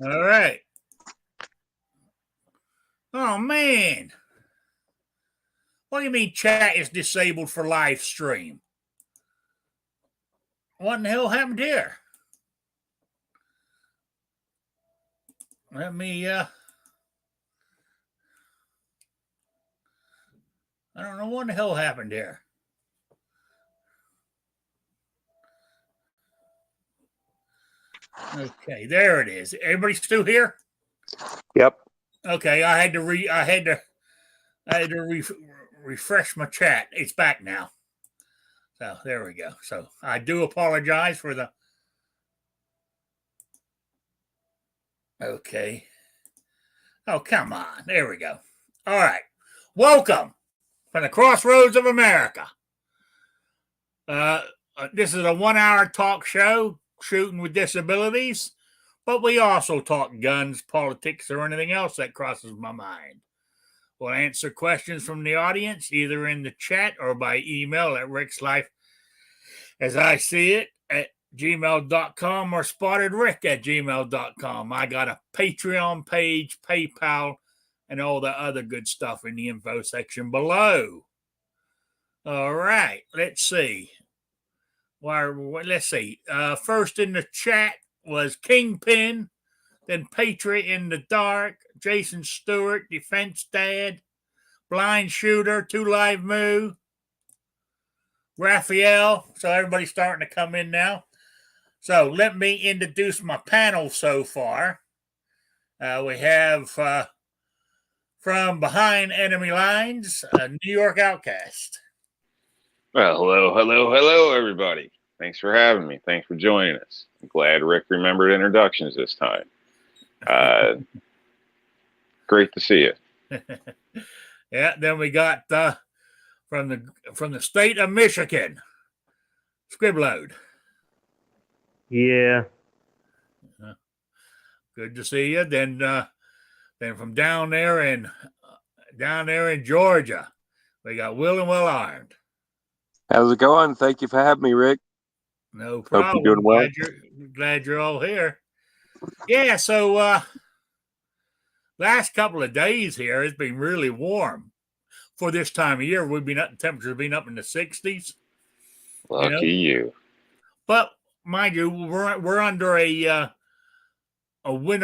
All right. Oh, man. What do you mean chat is disabled for live stream? What in the hell happened here? Let me, I don't know what the hell happened here. Okay, there it is. Everybody still here? Yep. Okay, I had to refresh my chat. It's back now. So there we go. So I do apologize for the. Okay. Oh, come on. There we go. All right. Welcome from the crossroads of America. This is a 1 hour talk show, shooting with disabilities, but we also talk guns, politics, or anything else that crosses my mind. We'll answer questions from the audience either in the chat or by email at Rick's Life as I see it at gmail.com or spottedrick@gmail.com. I got a Patreon page, PayPal, and all the other good stuff in the info section below. All right, let's see. Let's see. First in the chat was Kingpin, then Patriot in the Dark, Jason Stewart, Defense Dad, Blind Shooter, Two Live Moo, Raphael. So everybody's starting to come in now. So let me introduce my panel so far. We have from Behind Enemy Lines, New York Outcast. Well, hello, everybody. Thanks for having me. Thanks for joining us. I'm glad Rick remembered introductions this time. Great to see you. Yeah, then we got from the state of Michigan, Scribload. Yeah. Good to see you. Then from down there in Georgia, we got Will and Well Armed. How's it going? Thank you for having me, Rick. No problem. Hope you're doing well. Glad you're all here. Yeah, so last couple of days here, it's been really warm for this time of year. We've been up, temperatures have been up in the 60s. Lucky you. But mind you, we're under a wind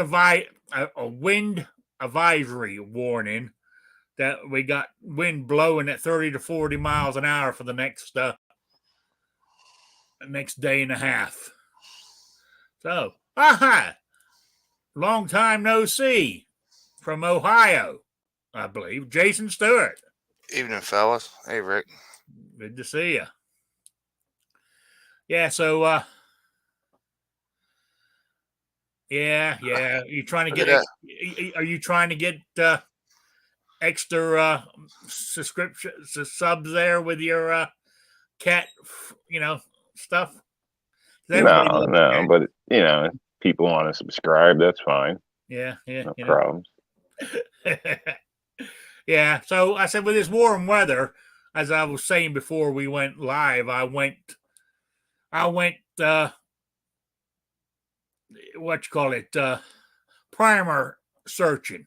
advisory warning that we got wind blowing at 30 to 40 miles an hour for the next day and a half. So, long time no see from Ohio, I believe, Jason Stewart. Evening, fellas. Hey, Rick. Good to see you. Yeah, so yeah. Are you trying to get extra subs there with your cat, stuff? No, but if people want to subscribe, that's fine. Yeah, no problems. Yeah, so I said with this warm weather, as I was saying before we went live, I went primer searching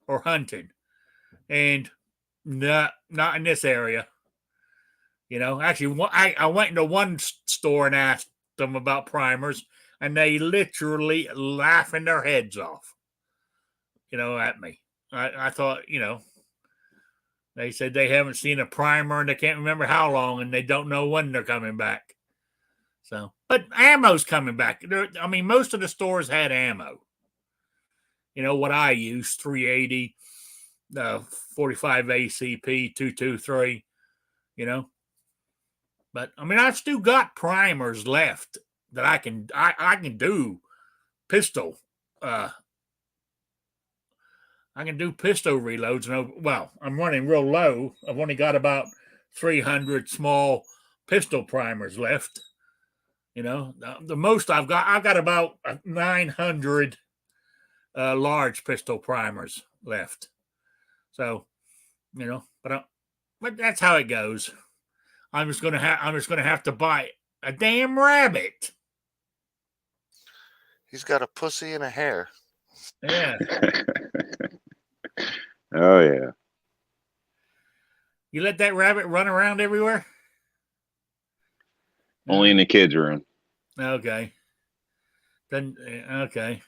or hunting, and not in this area. Actually, I went into one store and asked them about primers, and they literally laughing their heads off, at me. I thought, they said they haven't seen a primer and they can't remember how long, and they don't know when they're coming back. So, but ammo's coming back. Most of the stores had ammo. What I use, 380, 45 ACP, 223, But I still got primers left that I can do pistol. I can do pistol reloads. I'm running real low. I've only got about 300 small pistol primers left. The most I've got about 900 large pistol primers left. So, but that's how it goes. I'm just gonna have to buy a damn rabbit. He's got a pussy and a hair. Yeah. Oh yeah. You let that rabbit run around everywhere? Only in the kids' room. Okay. Then okay.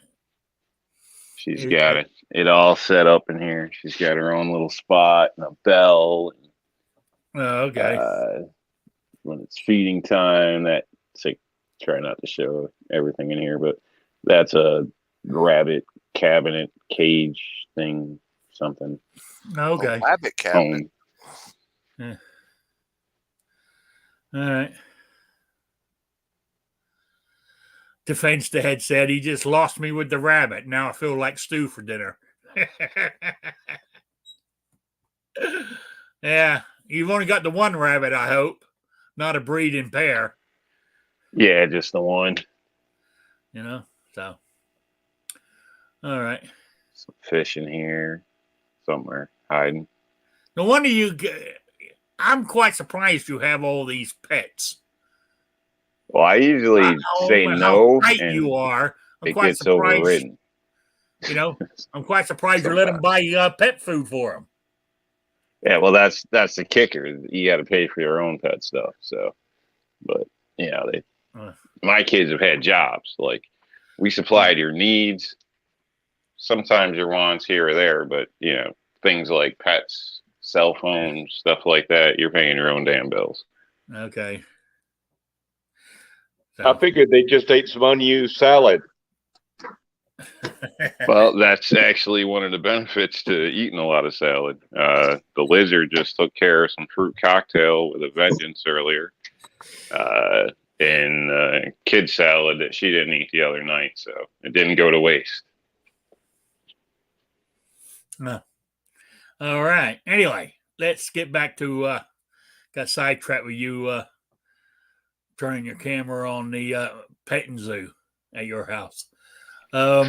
She's got it all set up in here. She's got her own little spot and a bell. Okay. When it's feeding time, that's like, try not to show everything in here, but that's a rabbit cabinet cage thing, something. Okay. A rabbit cabinet. Yeah. All right. Defense the head said he just lost me with the rabbit. Now I feel like stew for dinner. Yeah. You've only got the one rabbit, I hope. Not a breeding pair. Yeah, just the one. You know? So. All right. Some fish in here somewhere hiding. No wonder I'm quite surprised you have all these pets. Well, I usually say How no, tight and you are. I'm it quite gets surprised. overridden. You know, I'm quite surprised you let them buy pet food for them. Yeah, well, that's the kicker. You got to pay for your own pet stuff. So, but my kids have had jobs. Like, we supplied your needs, sometimes your wants here or there, but things like pets, cell phones, stuff like that, you're paying your own damn bills. Okay. So. I figured they just ate some unused salad. Well, that's actually one of the benefits to eating a lot of salad. The lizard just took care of some fruit cocktail with a vengeance earlier, and kid salad that she didn't eat the other night, so it didn't go to waste. No. All right. Anyway, let's get back to got sidetracked with you turning your camera on the petting zoo at your house. All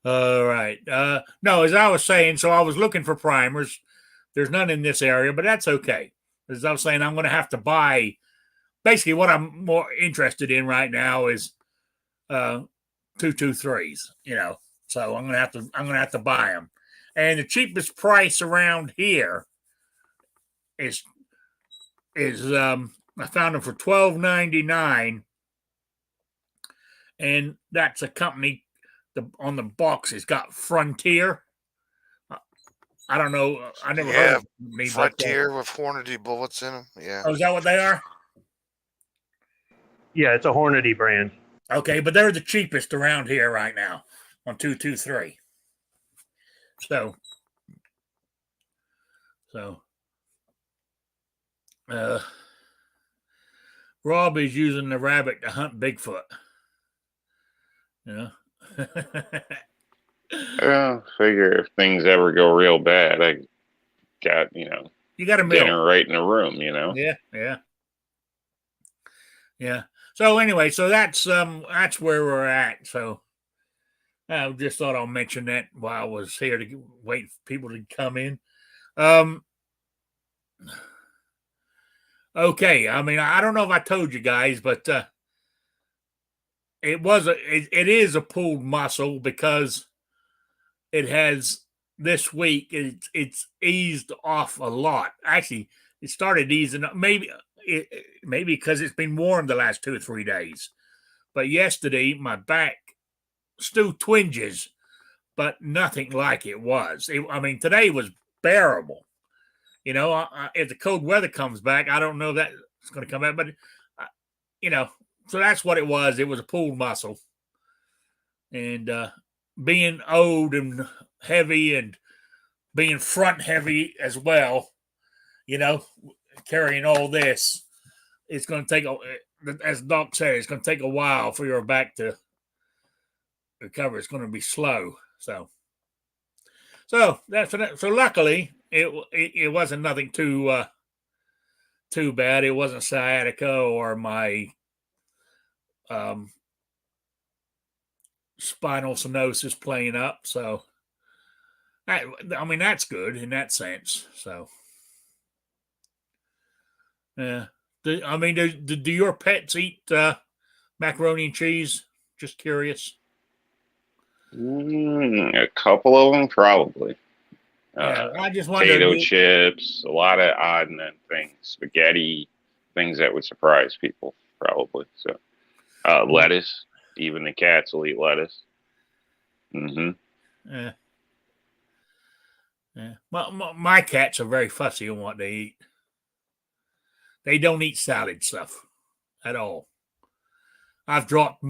right. No, as I was saying, so I was looking for primers. There's none in this area, but that's okay. As I was saying, I'm going to have to buy. Basically, what I'm more interested in right now is 223s. So I'm gonna have to buy them, and the cheapest price around here is I found them for $12.99. And that's a company. On the box, it's got Frontier. I don't know. I never heard of me. Frontier with Hornady bullets in them. Yeah. Oh, is that what they are? Yeah, it's a Hornady brand. Okay, but they're the cheapest around here right now on 223. So, Rob is using the rabbit to hunt Bigfoot. Figure if things ever go real bad, I got you got a dinner right in the room. Yeah. So anyway, so that's where we're at. So I just thought I'll mention that while I was here to wait for people to come in. Okay. I mean, I don't know if I told you guys, but it is a pulled muscle because it has this week it's eased off a lot. Actually, it started easing up. Maybe because it's been warm the last 2 or 3 days. But yesterday, my back still twinges, but nothing like it was. Today was bearable. If the cold weather comes back, I don't know that it's going to come back, but so that's what it was. It was a pulled muscle, and being old and heavy, and being front heavy as well, carrying all this, it's going to take as Doc said, it's going to take a while for your back to recover. It's going to be slow. So so luckily it wasn't nothing too bad. It wasn't sciatica or my spinal stenosis playing up. So that's good in that sense. So yeah. Do your pets eat Macaroni and cheese. Just curious. A couple of them, probably. Yeah, I just wondered. Potato chips, a lot of odd and end things, spaghetti, things that would surprise people, probably. So, lettuce, even the cats will eat lettuce. Yeah. Yeah. My cats are very fussy on what they eat. They don't eat salad stuff at all. I've dropped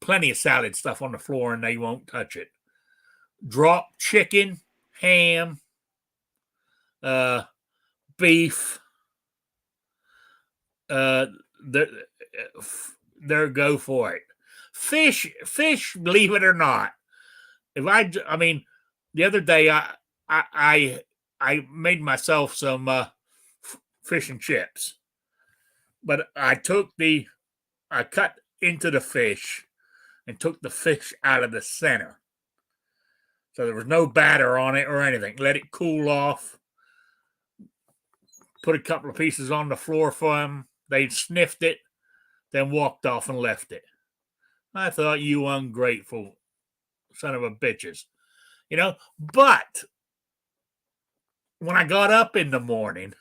plenty of salad stuff on the floor and they won't touch it. Drop chicken, ham, beef. They're go for it. Fish. Believe it or not, I mean, the other day I made myself some fish and chips, but I cut into the fish and took the fish out of the center. So there was no batter on it or anything. Let it cool off. Put a couple of pieces on the floor for them. They sniffed it, then walked off and left it. I thought, you ungrateful son of a bitches. But when I got up in the morning,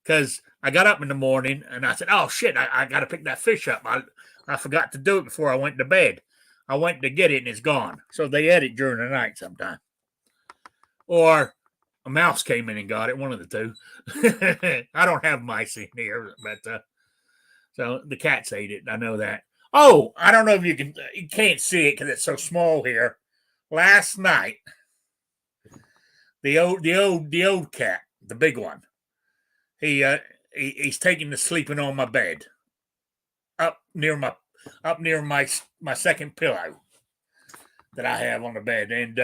because I got up in the morning and I said, oh shit, I got to pick that fish up. I forgot to do it before I went to bed. I went to get it and it's gone. So they ate it during the night sometime. Or a mouse came in and got it, one of the two. I don't have mice in here, but so the cats ate it. I know that. Oh, I don't know if you can't see it because it's so small here. Last night, the old cat, the big one, he's taking to sleeping on my bed, up near my second pillow that I have on the bed, and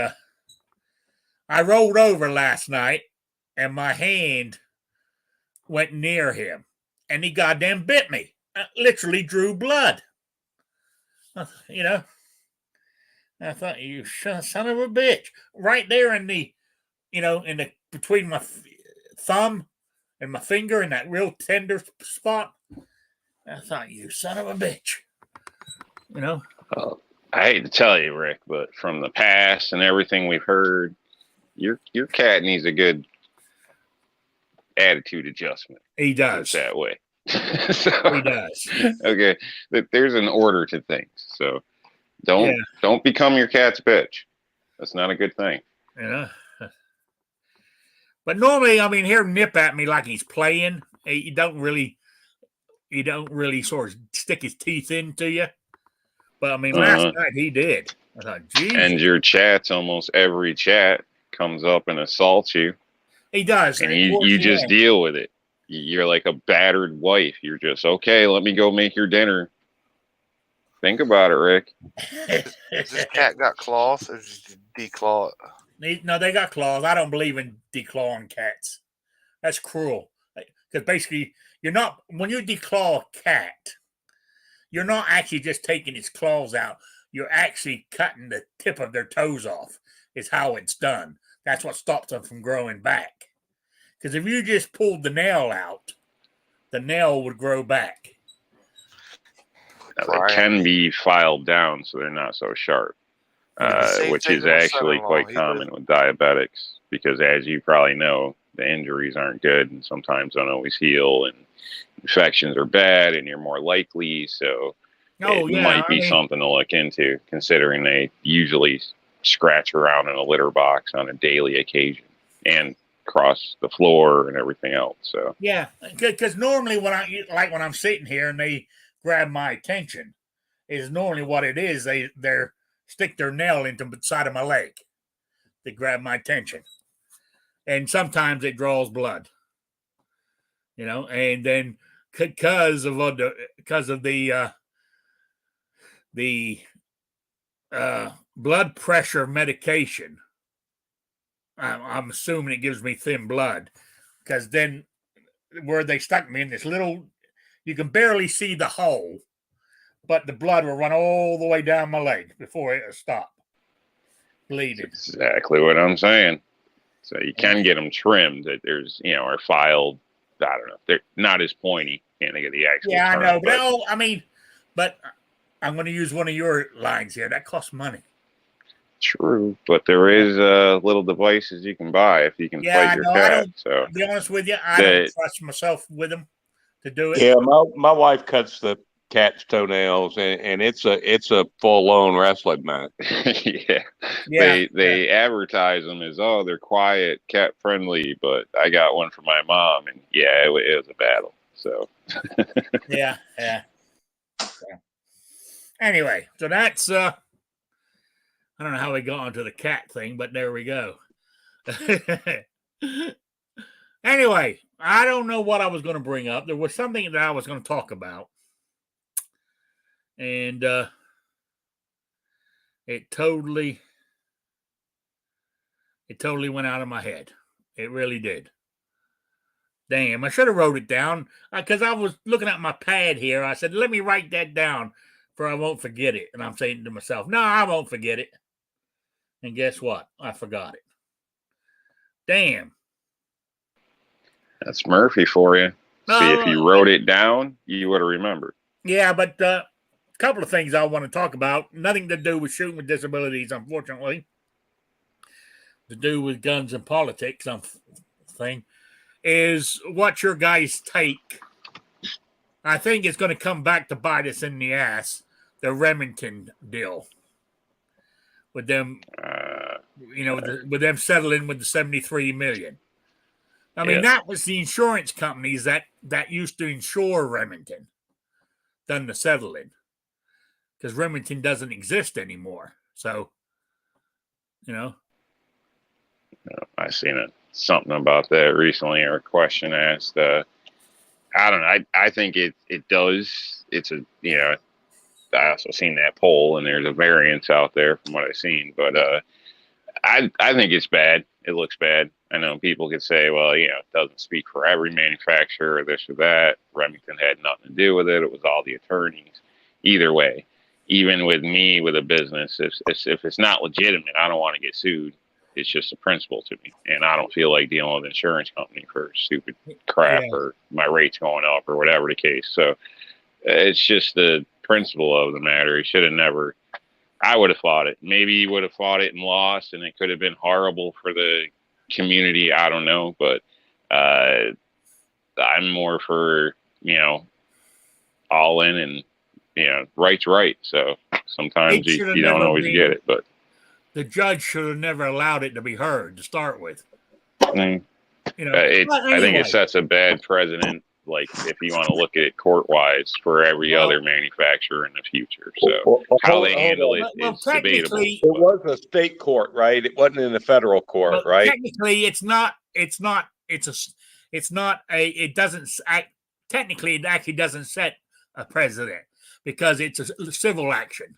I rolled over last night, and my hand went near him, and he goddamn bit me. I literally drew blood. I thought, you son of a bitch, right there in the between my thumb and my finger in that real tender spot. I thought, you son of a bitch. I hate to tell you, Rick, but from the past and everything we've heard, your cat needs a good attitude adjustment. He does. That way. He does. Okay, there's an order to things. So don't become your cat's bitch. That's not a good thing. But normally, I mean, he'll nip at me like he's playing. He don't really sort of stick his teeth into you. But I mean, last night he did. I thought, geez. And your chats, almost every chat comes up and assaults you. He does. And you just deal with it. You're like a battered wife. You're just, okay, let me go make your dinner. Think about it, Rick. This cat got claws or just declaw it? No, they got claws. I don't believe in declawing cats. That's cruel. Because basically, when you declaw a cat, you're not actually just taking its claws out. You're actually cutting the tip of their toes off, is how it's done. That's what stops them from growing back. Because if you just pulled the nail out, the nail would grow back. Now, they can be filed down so they're not so sharp, which is actually quite common with diabetics because, as you probably know, the injuries aren't good and sometimes don't always heal, and infections are bad, and you're more likely. So it might be something to look into, considering they usually scratch around in a litter box on a daily occasion and cross the floor and everything else. So yeah, because normally when I'm sitting here and they grab my attention, is normally what it is. They stick their nail into the side of my leg. They grab my attention, and sometimes it draws blood. And then because of the blood pressure medication, I'm assuming it gives me thin blood, because then where they stuck me in this little, you can barely see the hole, but the blood will run all the way down my leg before it will stop bleeding. That's exactly what I'm saying. So you can get them trimmed. That there's, or filed. I don't know. They're not as pointy. Can't think of the actual term. I know, but But I'm going to use one of your lines here. That costs money. True, but there is little devices you can buy if you can Yeah, fight I your know. cat. So To be honest with you, I don't trust myself with them to do it. Yeah, my wife cuts the cat's toenails, and it's a full on wrestling match. yeah, they advertise them as, oh, they're quiet, cat friendly, but I got one for my mom, and yeah, it was a battle. So yeah. So, anyway, so that's I don't know how we got onto the cat thing, but there we go. Anyway, I don't know what I was going to bring up. There was something that I was going to talk about, and it totally went out of my head. It really did. Damn, I should have wrote it down because I was looking at my pad here. I said, let me write that down for I won't forget it. And I'm saying to myself, no, I won't forget it. And guess what? I forgot it. Damn. that's Murphy for you. See, if you wrote it down, you would have remembered. Yeah, but a couple of things I want to talk about. Nothing to do with shooting with disabilities, unfortunately. To do with guns and politics, thing. Is what's your guys' take? I think it's going to come back to bite us in the ass. The Remington deal with them, with them settling with the $73 million. I mean, that was the insurance companies that used to insure Remington done the settling because Remington doesn't exist anymore. So, I seen something about that recently, or a question asked. I don't know. I think it does. It's I also seen that poll, and there's a variance out there from what I've seen. But I think it's bad. It looks bad. I know people could say, well, it doesn't speak for every manufacturer or this or that. Remington had nothing to do with it. It was all the attorneys. Either way, even with me with a business, if it's not legitimate, I don't want to get sued. It's just a principle to me, and I don't feel like dealing with an insurance company for stupid crap or my rates going up or whatever the case. So it's just the principle of the matter. He should have never. I would have fought it. Maybe he would have fought it and lost, and it could have been horrible for the community. I don't know, but I'm more for all in, and right's right. So sometimes you don't always get it, but the judge should have never allowed it to be heard to start with. I think it sets a bad precedent. Like, if you want to look at it court-wise for every other manufacturer in the future. So how they handle it is debatable. It was a state court, right? It wasn't in the federal court, right? Technically, it doesn't act. Technically, it actually doesn't set a precedent because it's a civil action.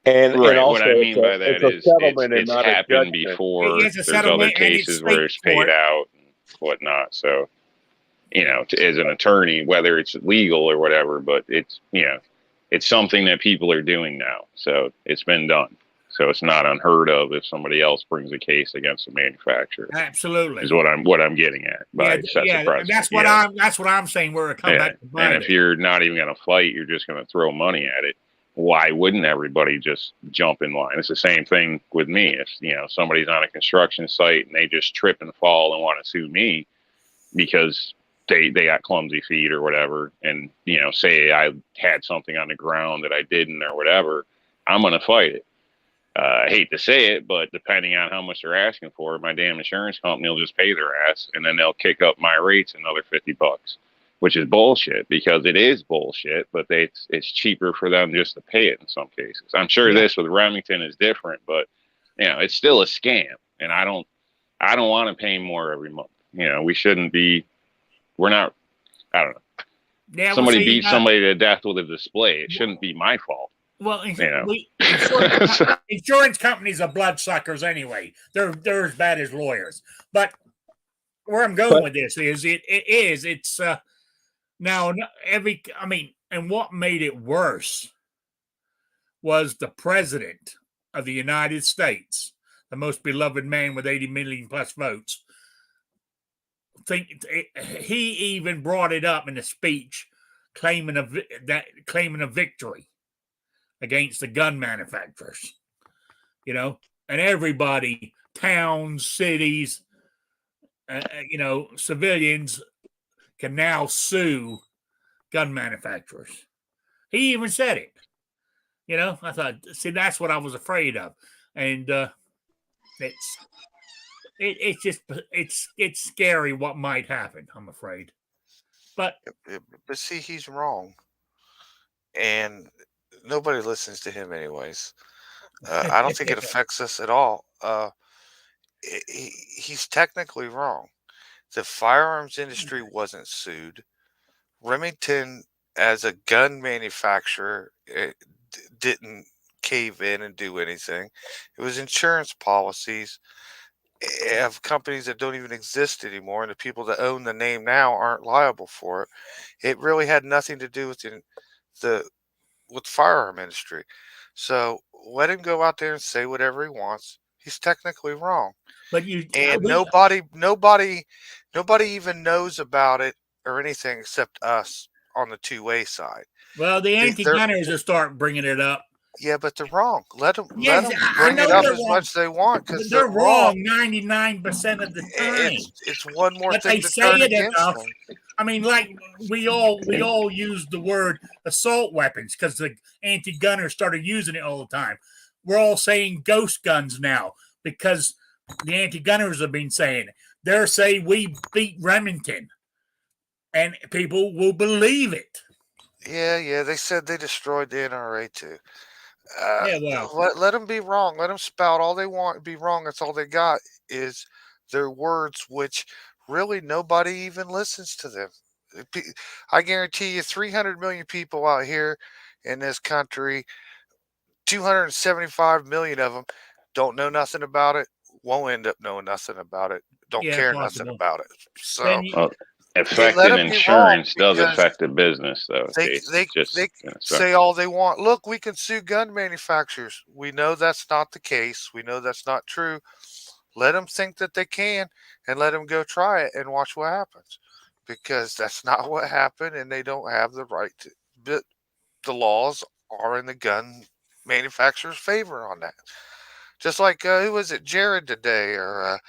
And also, what I mean by that is it's happened before. There's other cases where it's paid out and whatnot. So, as an attorney, whether it's legal or whatever, but it's something that people are doing now. So it's been done. So it's not unheard of if somebody else brings a case against a manufacturer. Absolutely, is what I'm getting at. That's what I'm saying. Where it comes back to bite. And if you're not even going to fight, you're just going to throw money at it. Why wouldn't everybody just jump in line? It's the same thing with me. If somebody's on a construction site and they just trip and fall and want to sue me because they got clumsy feet or whatever, and say I had something on the ground that I didn't or whatever, I'm going to fight it. I hate to say it, but depending on how much they're asking for, my damn insurance company will just pay their ass, and then they'll kick up my rates another $50, which is bullshit, because it is bullshit. But it's cheaper for them just to pay it in some cases. I'm sure this with Remington is different, but it's still a scam, and I don't want to pay more every month. We shouldn't be. We're not. I don't know. Yeah, somebody beat somebody to death with a display. It shouldn't be my fault. Well, insurance companies are bloodsuckers anyway. They're as bad as lawyers. But where I'm going with this is it's now and what made it worse was the president of the United States, the most beloved man with 80 million plus votes. He even brought it up in a speech claiming a victory against the gun manufacturers. And everybody, towns, cities, civilians can now sue gun manufacturers. He even said it. I thought, see, that's what I was afraid of, and it's scary what might happen. I'm afraid, but see, he's wrong, and nobody listens to him anyways. I don't think it affects us at all. He's technically wrong. The firearms industry wasn't sued. Remington, as a gun manufacturer, didn't cave in and do anything. It was insurance policies of companies that don't even exist anymore, and the people that own the name now aren't liable for it. It really had nothing to do with the firearm industry. So let him go out there and say whatever he wants. He's technically wrong, but nobody even knows about it or anything except us on the two-way side. Well, the anti-gunners will start bringing it up. Yeah, but they're wrong. Let them bring it up as much as they want, because they're wrong 99% of the time. It's one more but thing they to turn say it against enough. them. I mean, like we all use the word assault weapons because the anti-gunners started using it all the time. We're all saying ghost guns now because the anti-gunners have been saying it. They're saying we beat Remington, and people will believe it. Yeah, they said they destroyed the NRA too. Well, let them be wrong. Let them spout all they want and be wrong. That's all they got is their words, which really nobody even listens to them. I guarantee you 300 million people out here in this country, 275 million of them don't know nothing about it, won't end up knowing nothing about it, don't care nothing about it. So affecting insurance does affect the business, though. They say all they want. Look, we can sue gun manufacturers. We know that's not the case. We know that's not true. Let them think that they can, and let them go try it and watch what happens, because that's not what happened, and they don't have the right to. But the laws are in the gun manufacturer's favor on that. Just like who was it, Jared today, or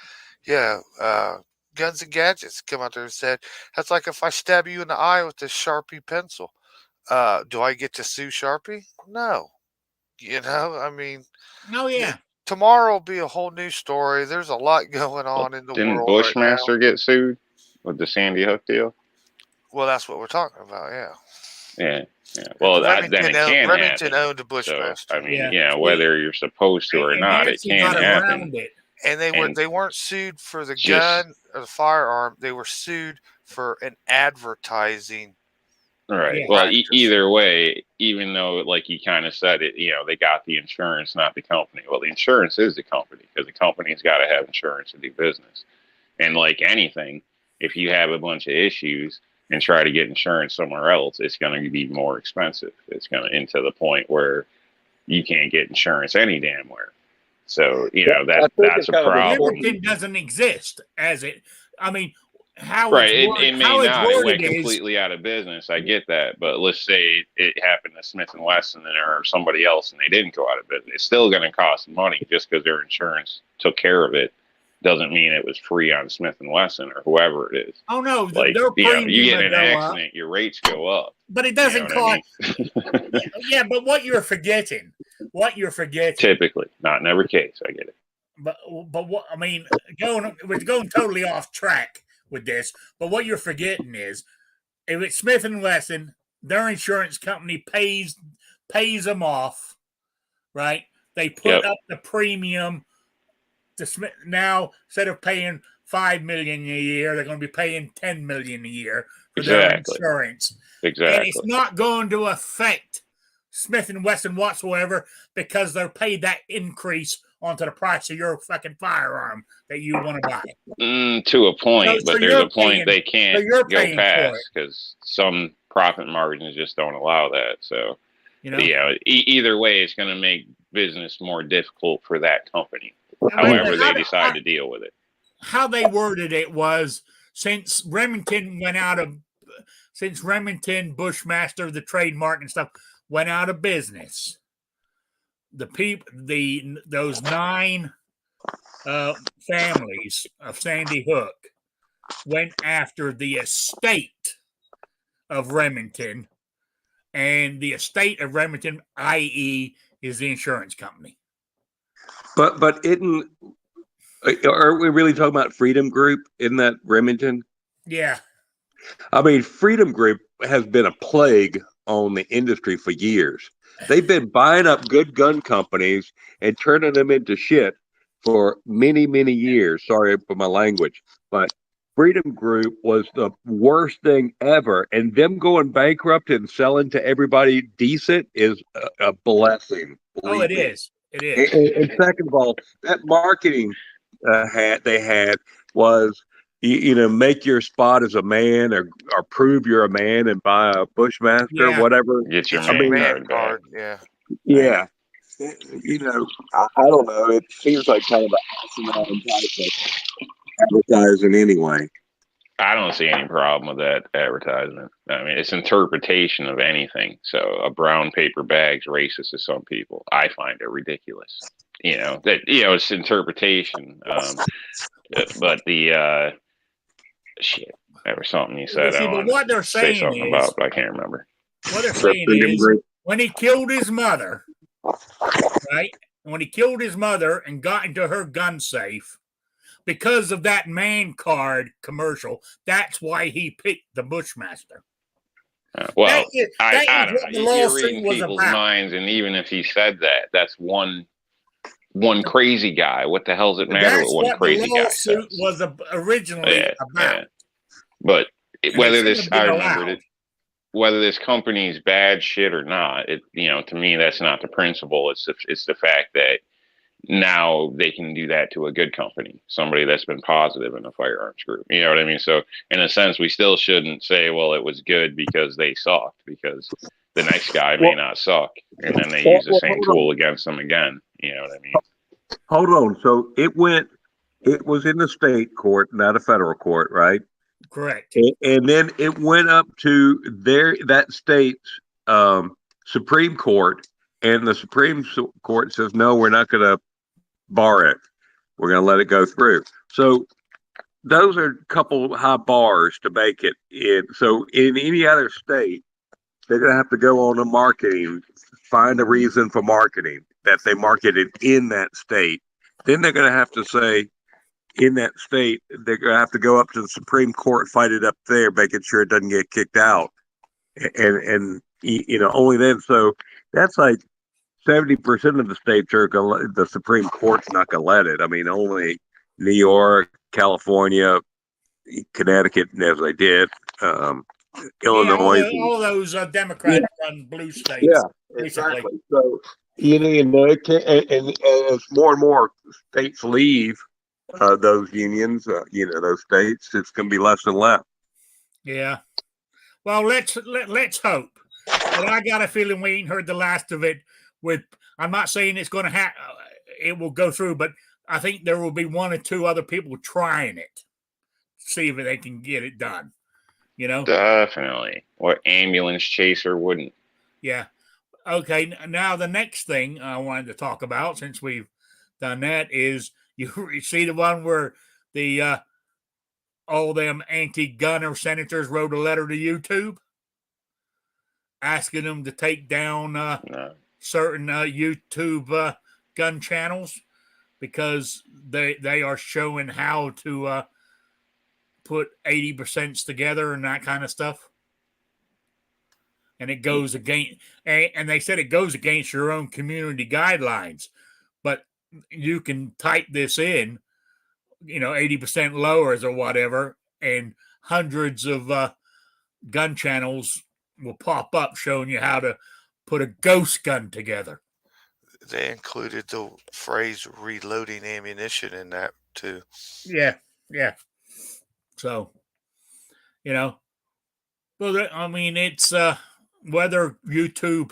Guns and Gadgets come out there and said, that's like if I stab you in the eye with this Sharpie pencil. Do I get to sue Sharpie? No. I mean. Oh, yeah. Tomorrow will be a whole new story. There's a lot going on in the world. Didn't Bushmaster get sued with the Sandy Hook deal? Well, that's what we're talking about, yeah. Yeah. Well, Remington owned the Bushmaster. So, I mean, whether you're supposed to or not, it can happen. And they weren't sued for the gun or the firearm. They were sued for an advertising. Right. Well, either way, even though, like you kind of said it, they got the insurance, not the company. Well, the insurance is the company, because the company's got to have insurance to do business. And like anything, if you have a bunch of issues and try to get insurance somewhere else, it's going to be more expensive. It's going to into the point where you can't get insurance any damn where. So, that's a problem. It doesn't exist as it. I mean, how right. It's it may not. It went completely out of business. I get that. But let's say it happened to Smith & Wesson or somebody else and they didn't go out of business. It's still going to cost money just because their insurance took care of it. Doesn't mean it was free on Smith & Wesson or whoever it is. Oh, no. Like, you get in an accident, your rates go up. But it doesn't cost. Yeah, but what you're forgetting. Typically, not in every case. I get it. But what I mean, we're going totally off track with this. But what you're forgetting is, if it's Smith & Wesson, their insurance company pays them off, right? They put up the premium. Now, instead of paying $5 million a year, they're going to be paying $10 million a year for their insurance. Exactly. And it's not going to affect Smith & Wesson whatsoever, because they're paid that increase onto the price of your fucking firearm that you want to buy. To a point, but there's a point they can't go past, because some profit margins just don't allow that. So, either way, it's going to make business more difficult for that company. However they decide to deal with it. How they worded it was, since Remington went out of since Remington, Bushmaster, the trademark and stuff went out of business, those 9 families of Sandy Hook went after the estate of Remington, and the estate of Remington, i.e., is the insurance company. But are we really talking about Freedom Group? Isn't that Remington? Yeah. I mean, Freedom Group has been a plague on the industry for years. They've been buying up good gun companies and turning them into shit for many, many years. Sorry for my language, but Freedom Group was the worst thing ever. And them going bankrupt and selling to everybody decent is a blessing. Oh, it is. It is. And second of all, that marketing they had was, make your spot as a man, or prove you're a man and buy a Bushmaster, whatever. Get your Get your man card. back. Yeah. I don't know. It seems like kind of an asinine type of advertising anyway. I don't see any problem with that advertisement. I mean, it's interpretation of anything. So a brown paper bag's racist to some people. I find it ridiculous. It's interpretation. But the shit, there was something you said. See, but what they're saying is, about, but I can't remember. What they're saying is, when he killed his mother, right? When he killed his mother and got into her gun safe, because of that man card commercial, that's why he picked the Bushmaster. I don't know. You're reading people's minds, and even if he said that, that's one crazy guy. What the hell does it matter what one crazy guy says? Was originally about. Yeah. But whether this company's bad shit or not, to me, that's not the principle. It's the fact that now they can do that to a good company, somebody that's been positive in the firearms group. You know what I mean? So in a sense, we still shouldn't say, well, it was good because they sucked, because the next guy may not suck, and then they use the same tool against them again. You know what I mean? Hold on. So it was in the state court, not a federal court, right? Correct. And then it went up to that state's Supreme Court, and the Supreme Court says, no, we're not going to bar it. We're going to let it go through. So those are a couple high bars to make it in. So in any other state, they're going to have to go on to marketing, find a reason for marketing that they marketed in that state. Then they're going to have to say, in that state, they're going to have to go up to the Supreme Court, fight it up there, making sure it doesn't get kicked out. And only then. So that's like 70% of the states are the Supreme Court's not going to let it. I mean, only New York, California, Connecticut, as they did, Illinois. All those Democratic-run blue states. Yeah, exactly. So, it can, and as more and more states leave those unions, those states, it's going to be less and less. Yeah. Well, let's hope. But I got a feeling we ain't heard the last of it. I'm not saying it's going to it will go through, but I think there will be 1 or 2 other people trying it, see if they can get it done. Definitely. What ambulance chaser wouldn't? Yeah. Okay. Now the next thing I wanted to talk about, since we've done that, is you see the one where the all them anti-gunner senators wrote a letter to YouTube asking them to take down certain YouTube gun channels because they are showing how to put 80% together and that kind of stuff. And it goes against, and they said it goes against your own community guidelines, but you can type this in, 80% lowers or whatever, and hundreds of gun channels will pop up showing you how to put a ghost gun together. They included the phrase reloading ammunition in that too. Yeah. So, well, I mean, it's whether YouTube,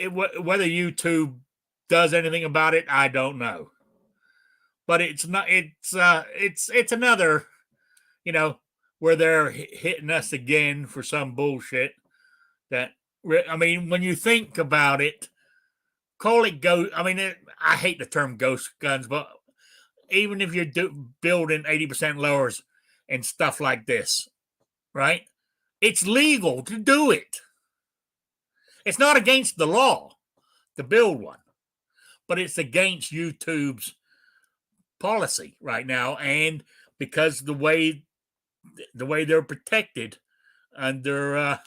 whether YouTube does anything about it, I don't know. But it's not. It's another, where they're hitting us again for some bullshit. That, I mean, when you think about it, call it ghost. I mean, I hate the term ghost guns, but even if you're building 80% lowers and stuff like this, right? It's legal to do it. It's not against the law to build one, but it's against YouTube's policy right now, and because the way they're protected under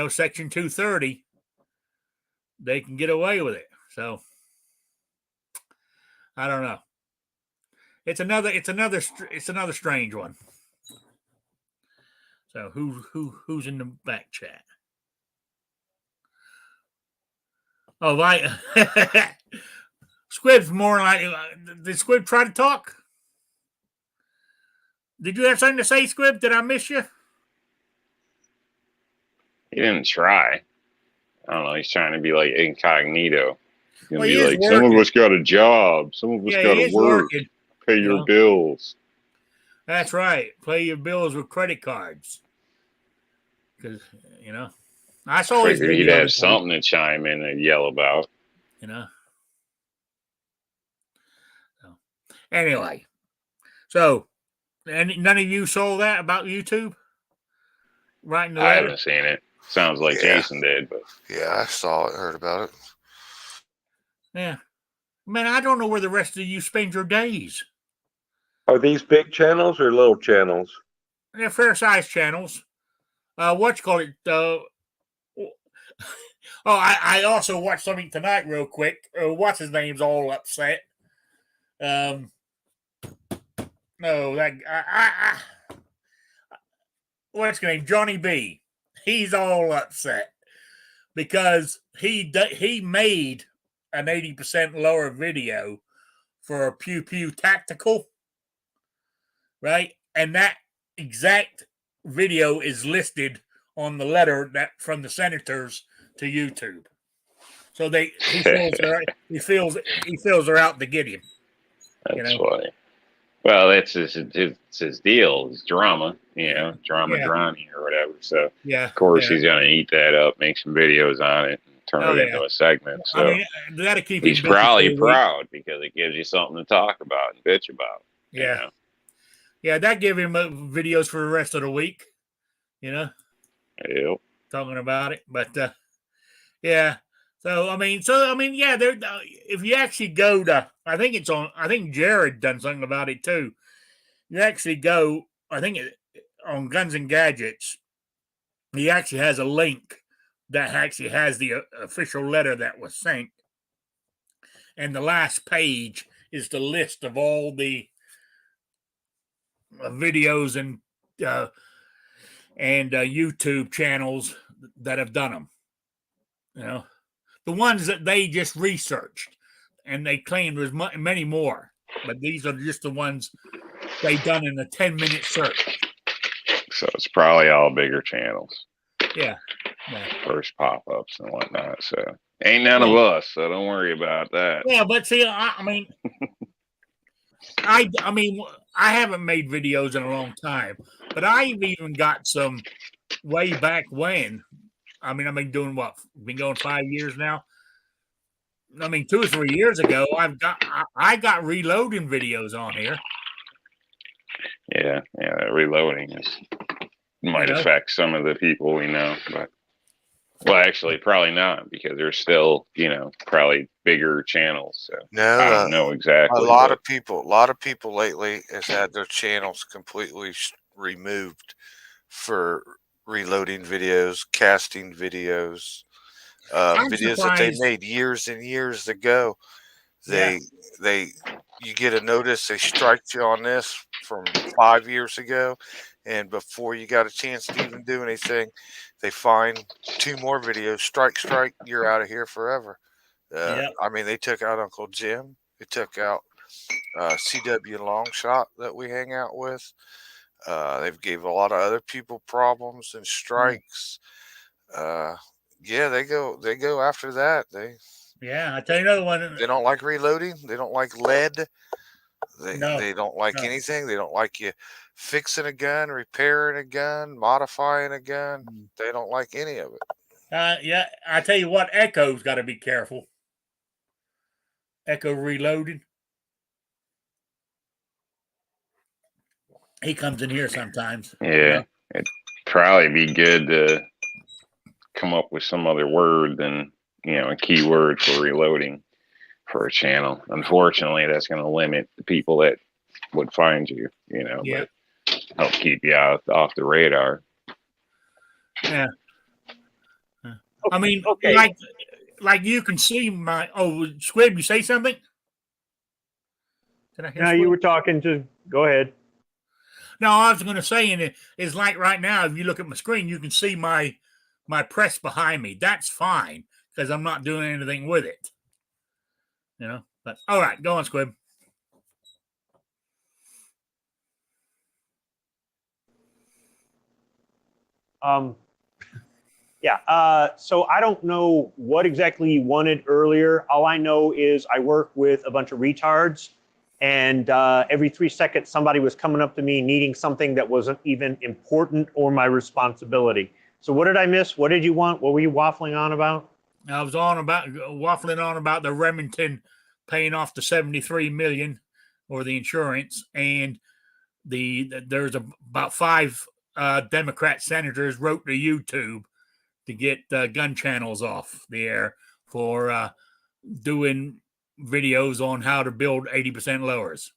Section 230, they can get away with it. So I don't know. It's another strange one. So who's in the back chat? Oh, right. Squib's more like. Did Squib try to talk? Did you have something to say, Squib? Did I miss you? He didn't try. I don't know. He's trying to be like incognito. He's gonna Well, he be is like, some of working. us got a job. Some of us Yeah, got he to is work, working. pay your bills. That's right. Pay your bills with credit cards. Because, I saw his Figured he'd video. have something to chime in and yell about. Anyway, so none of you saw that about YouTube? Writing the I letter? haven't seen it. Sounds like Jason did, but Yeah, I saw it, heard about it. Yeah. Man, I don't know where the rest of you spend your days. Are these big channels or little channels? They're fair-sized channels. What you call it? I also watched something tonight real quick. What's his name's all upset. No, that what's his name? Johnny B. He's all upset because he made an 80% lower video for a Pew Pew Tactical, right? And that exact video is listed on the letter that from the senators to YouTube. So he feels they're out to get him. that's funny. Well, that's his deal. It's drama, drama drowning or whatever. So of course he's gonna eat that up, make some videos on it, and turn it into a segment. So I mean, that'll keep he's him busy probably for a week. proud because it gives you something to talk about and bitch about. Yeah. Yeah, that give him videos for the rest of the week. Yep. Talking about it, but yeah. So I mean, yeah. There, if you actually go to, I think Jared done something about it too. You actually go, on Guns and Gadgets. He actually has a link that actually has the official letter that was sent, and the last page is the list of all the videos and YouTube channels that have done them. The ones that they just researched, and they claimed there's many more, but these are just the ones they done in a 10-minute search. So it's probably all bigger channels. Yeah. First pop-ups and whatnot. So ain't none of us. So don't worry about that. Yeah, but see, I mean, I haven't made videos in a long time, but I've even got some way back when. I mean, I've been doing been going 5 years now. I mean, 2 or 3 years ago, I got reloading videos on here. Yeah, reloading might affect some of the people we know, but actually, probably not because there's still, probably bigger channels. So No, I don't know exactly. A lot of people lately has had their channels completely removed for reloading videos, casting videos, videos that they made years and years ago. You get a notice, they strike you on this from 5 years ago, and before you got a chance to even do anything, they find 2 more videos, strike, you're out of here forever. I mean, they took out Uncle Jim, they took out CW Longshot that we hang out with. They've gave a lot of other people problems and strikes. They go after that. I tell you another one. They don't like reloading. They don't like lead. They don't like no. anything. They don't like you fixing a gun, repairing a gun, modifying a gun. They don't like any of it. Yeah, I tell you what, Echo's got to be careful. Echo Reloaded. He comes in here sometimes. Yeah, it'd probably be good to come up with some other word than a keyword for reloading for a channel. Unfortunately, that's going to limit the people that would find you. Yeah. But help keep you off the radar. Yeah. I mean, Okay. like you can see my. Oh, Squib, you say something? Did I hear? No, Squib? you were talking. Just go ahead. No, I was going to say, and it's like right now, if you look at my screen, you can see my press behind me. That's fine because I'm not doing anything with it. But all right, go on, Squib. Yeah. So I don't know what exactly you wanted earlier. All I know is I work with a bunch of retards, and every 3 seconds somebody was coming up to me needing something that wasn't even important or my responsibility. So what did I miss? What did you want? What were you waffling on about? I was waffling on about the Remington paying off the $73 million or the insurance, and there's about 5 Democrat senators wrote to YouTube to get gun channels off the air for doing videos on how to build 80% lowers.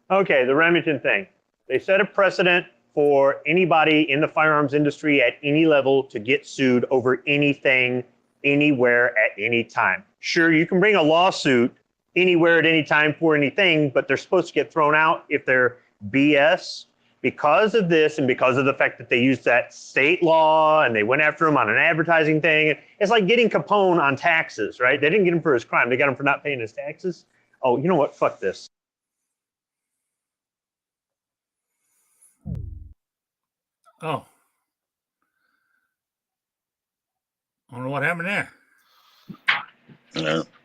Okay, the Remington thing. They set a precedent for anybody in the firearms industry at any level to get sued over anything, anywhere, at any time. Sure, you can bring a lawsuit anywhere at any time for anything, but they're supposed to get thrown out if they're BS. Because of this and because of the fact that they used that state law and they went after him on an advertising thing, it's like getting Capone on taxes, right? They didn't get him for his crime. They got him for not paying his taxes. Oh, you know what? Fuck this. Oh. I don't know what happened there.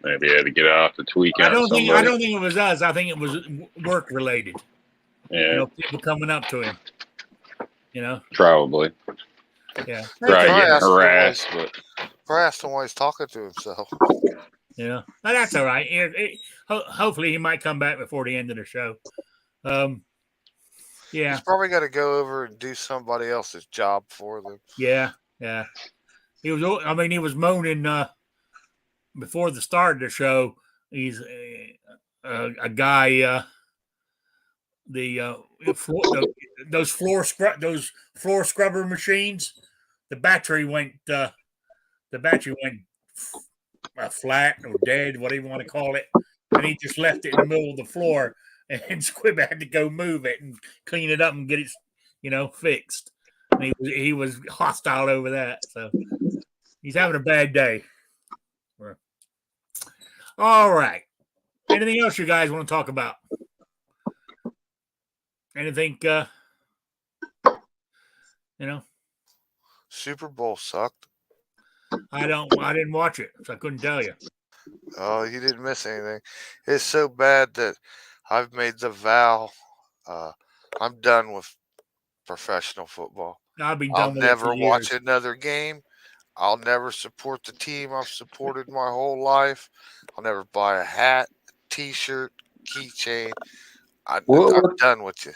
Maybe I had to get off the tweak I on don't somebody. think it was us. I think it was work related. Yeah. People coming up to him. Probably. Yeah. Probably getting asked him harassed, but Probably asked him why he's talking to himself. Yeah. But that's all right. Hopefully he might come back before the end of the show. Yeah. He's probably got to go over and do somebody else's job for them. Yeah. Yeah. He was moaning before the start of the show. He's a guy. Those floor scrubber machines. The battery went flat or dead, whatever you want to call it, and he just left it in the middle of the floor. And Squib had to go move it and clean it up and get it, fixed. And he was hostile over that, so he's having a bad day. All right. Anything else you guys want to talk about? Anything? Super Bowl sucked. I didn't watch it, so I couldn't tell you. Oh, you didn't miss anything. It's so bad that I've made the vow. I'm done with professional football. I've been done with it never for watch years. another game. I'll never support the team I've supported my whole life. I'll never buy a hat, T-shirt, keychain. I'm done with you.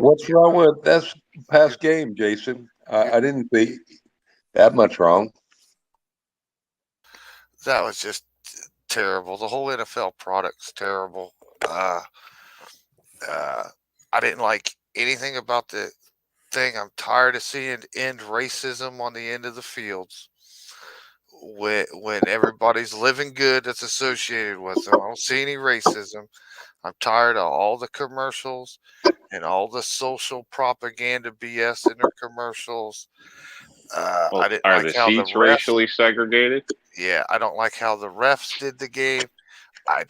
What's wrong with that's past game, Jason? I didn't see that much wrong. That was just terrible. The whole NFL product's terrible. I didn't like anything about the thing. I'm tired of seeing end racism on the end of the fields. When everybody's living good that's associated with them. I don't see any racism. I'm tired of all the commercials and all the social propaganda BS in their commercials. I didn't are like the how seats the refs, racially segregated? Yeah, I don't like how the refs did the game. I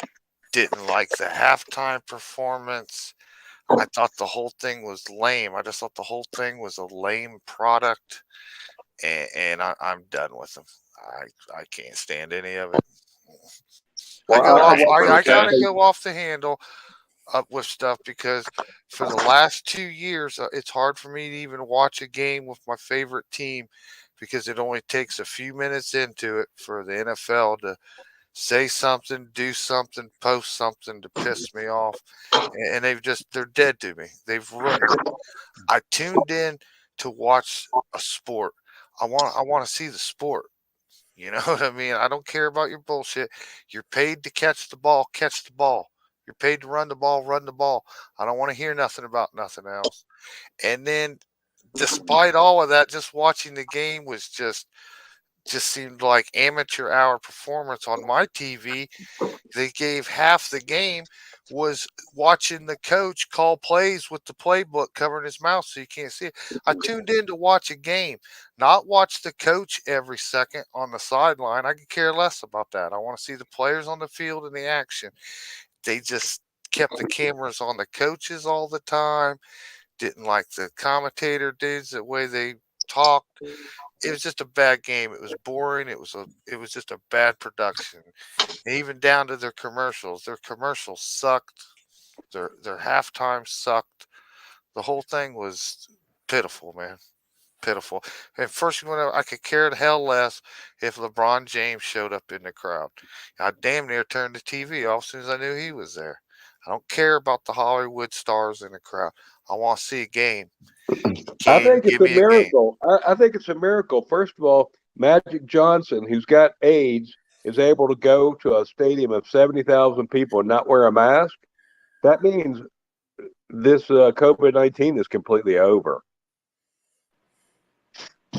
didn't like the halftime performance. I thought the whole thing was lame. I just thought the whole thing was a lame product, and I'm done with them. I can't stand any of it. Well, I kind of go off the handle up with stuff because for the last 2 years, it's hard for me to even watch a game with my favorite team because it only takes a few minutes into it for the NFL to say something, do something, post something to piss me off. And they're dead to me. They've ruined it. I tuned in to watch a sport. I want to see the sport. You know what I mean? I don't care about your bullshit. You're paid to catch the ball, catch the ball. You're paid to run the ball, run the ball. I don't want to hear nothing about nothing else. And then despite all of that, just watching the game was just seemed like amateur hour performance on my TV. They gave half the game was watching the coach call plays with the playbook covering his mouth so you can't see it. I tuned in to watch a game, not watch the coach every second on the sideline. I could care less about that. I want to see the players on the field and the action. They just kept the cameras on the coaches all the time. Didn't like the commentator dudes the way they talked. It was just a bad game. It was boring. It was just a bad production. And even down to their commercials. Their commercials sucked. Their halftime sucked. The whole thing was pitiful, man. Pitiful. And first one, I could care the hell less if LeBron James showed up in the crowd. I damn near turned the TV off as soon as I knew he was there. I don't care about the Hollywood stars in the crowd. I want to see a game. I Can't even think it's give a me a game. miracle. I think it's a miracle. First of all, Magic Johnson, who's got AIDS, is able to go to a stadium of 70,000 people and not wear a mask. That means this COVID-19 is completely over.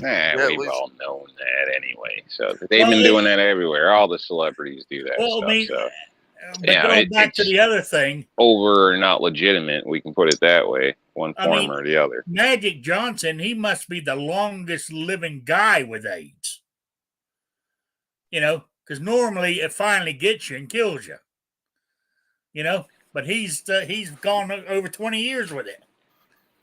Yeah, We've we've all known that anyway. So they've been doing that everywhere. All the celebrities do that Well, I stuff. mean, So but yeah, going back to it's the other thing, over or not legitimate. We can put it that way, one I form mean, or the other. Magic Johnson, he must be the longest living guy with AIDS. You know, because normally it finally gets you and kills you. You know, but he's gone over 20 years with it.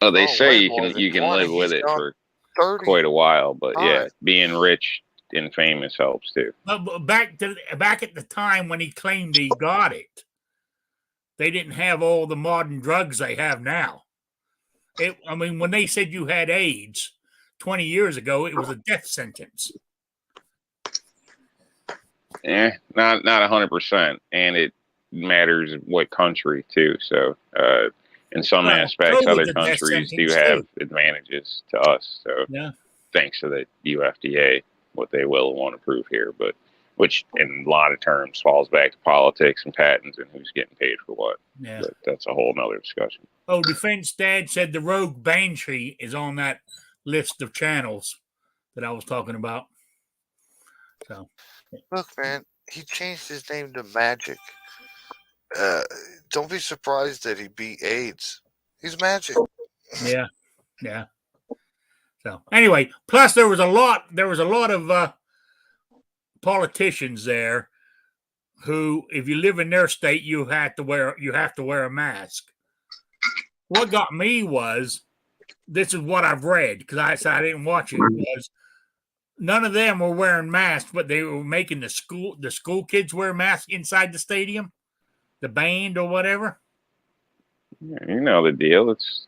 Oh, they oh say way you more can than you can 20. live with He's it gone for 30. quite a while, but yeah, Nice. being rich and famous helps too. But back at the time when he claimed he got it, they didn't have all the modern drugs they have now. I mean, when they said you had AIDS 20 years ago, it was a death sentence. Not 100%, and it matters what country too. So in some aspects, COVID's other a death countries do sentence, have too. advantages to us. So Yeah. thanks to the UFDA, what they will and won't approve here, but which in a lot of terms falls back to politics and patents and who's getting paid for what. Yeah. But that's a whole nother discussion. Oh, Defense Dad said the Rogue Banshee is on that list of channels that I was talking about. So, Look, man, he changed his name to Magic. Don't be surprised that he beat AIDS. He's Magic. yeah. So, anyway, plus there was a lot of politicians there who, if you live in their state, you have to wear a mask. What got me was, this is what I've read because I said I didn't watch it, was none of them were wearing masks, but they were making the school kids wear masks inside the stadium, the band or whatever. Yeah, you know the deal. It's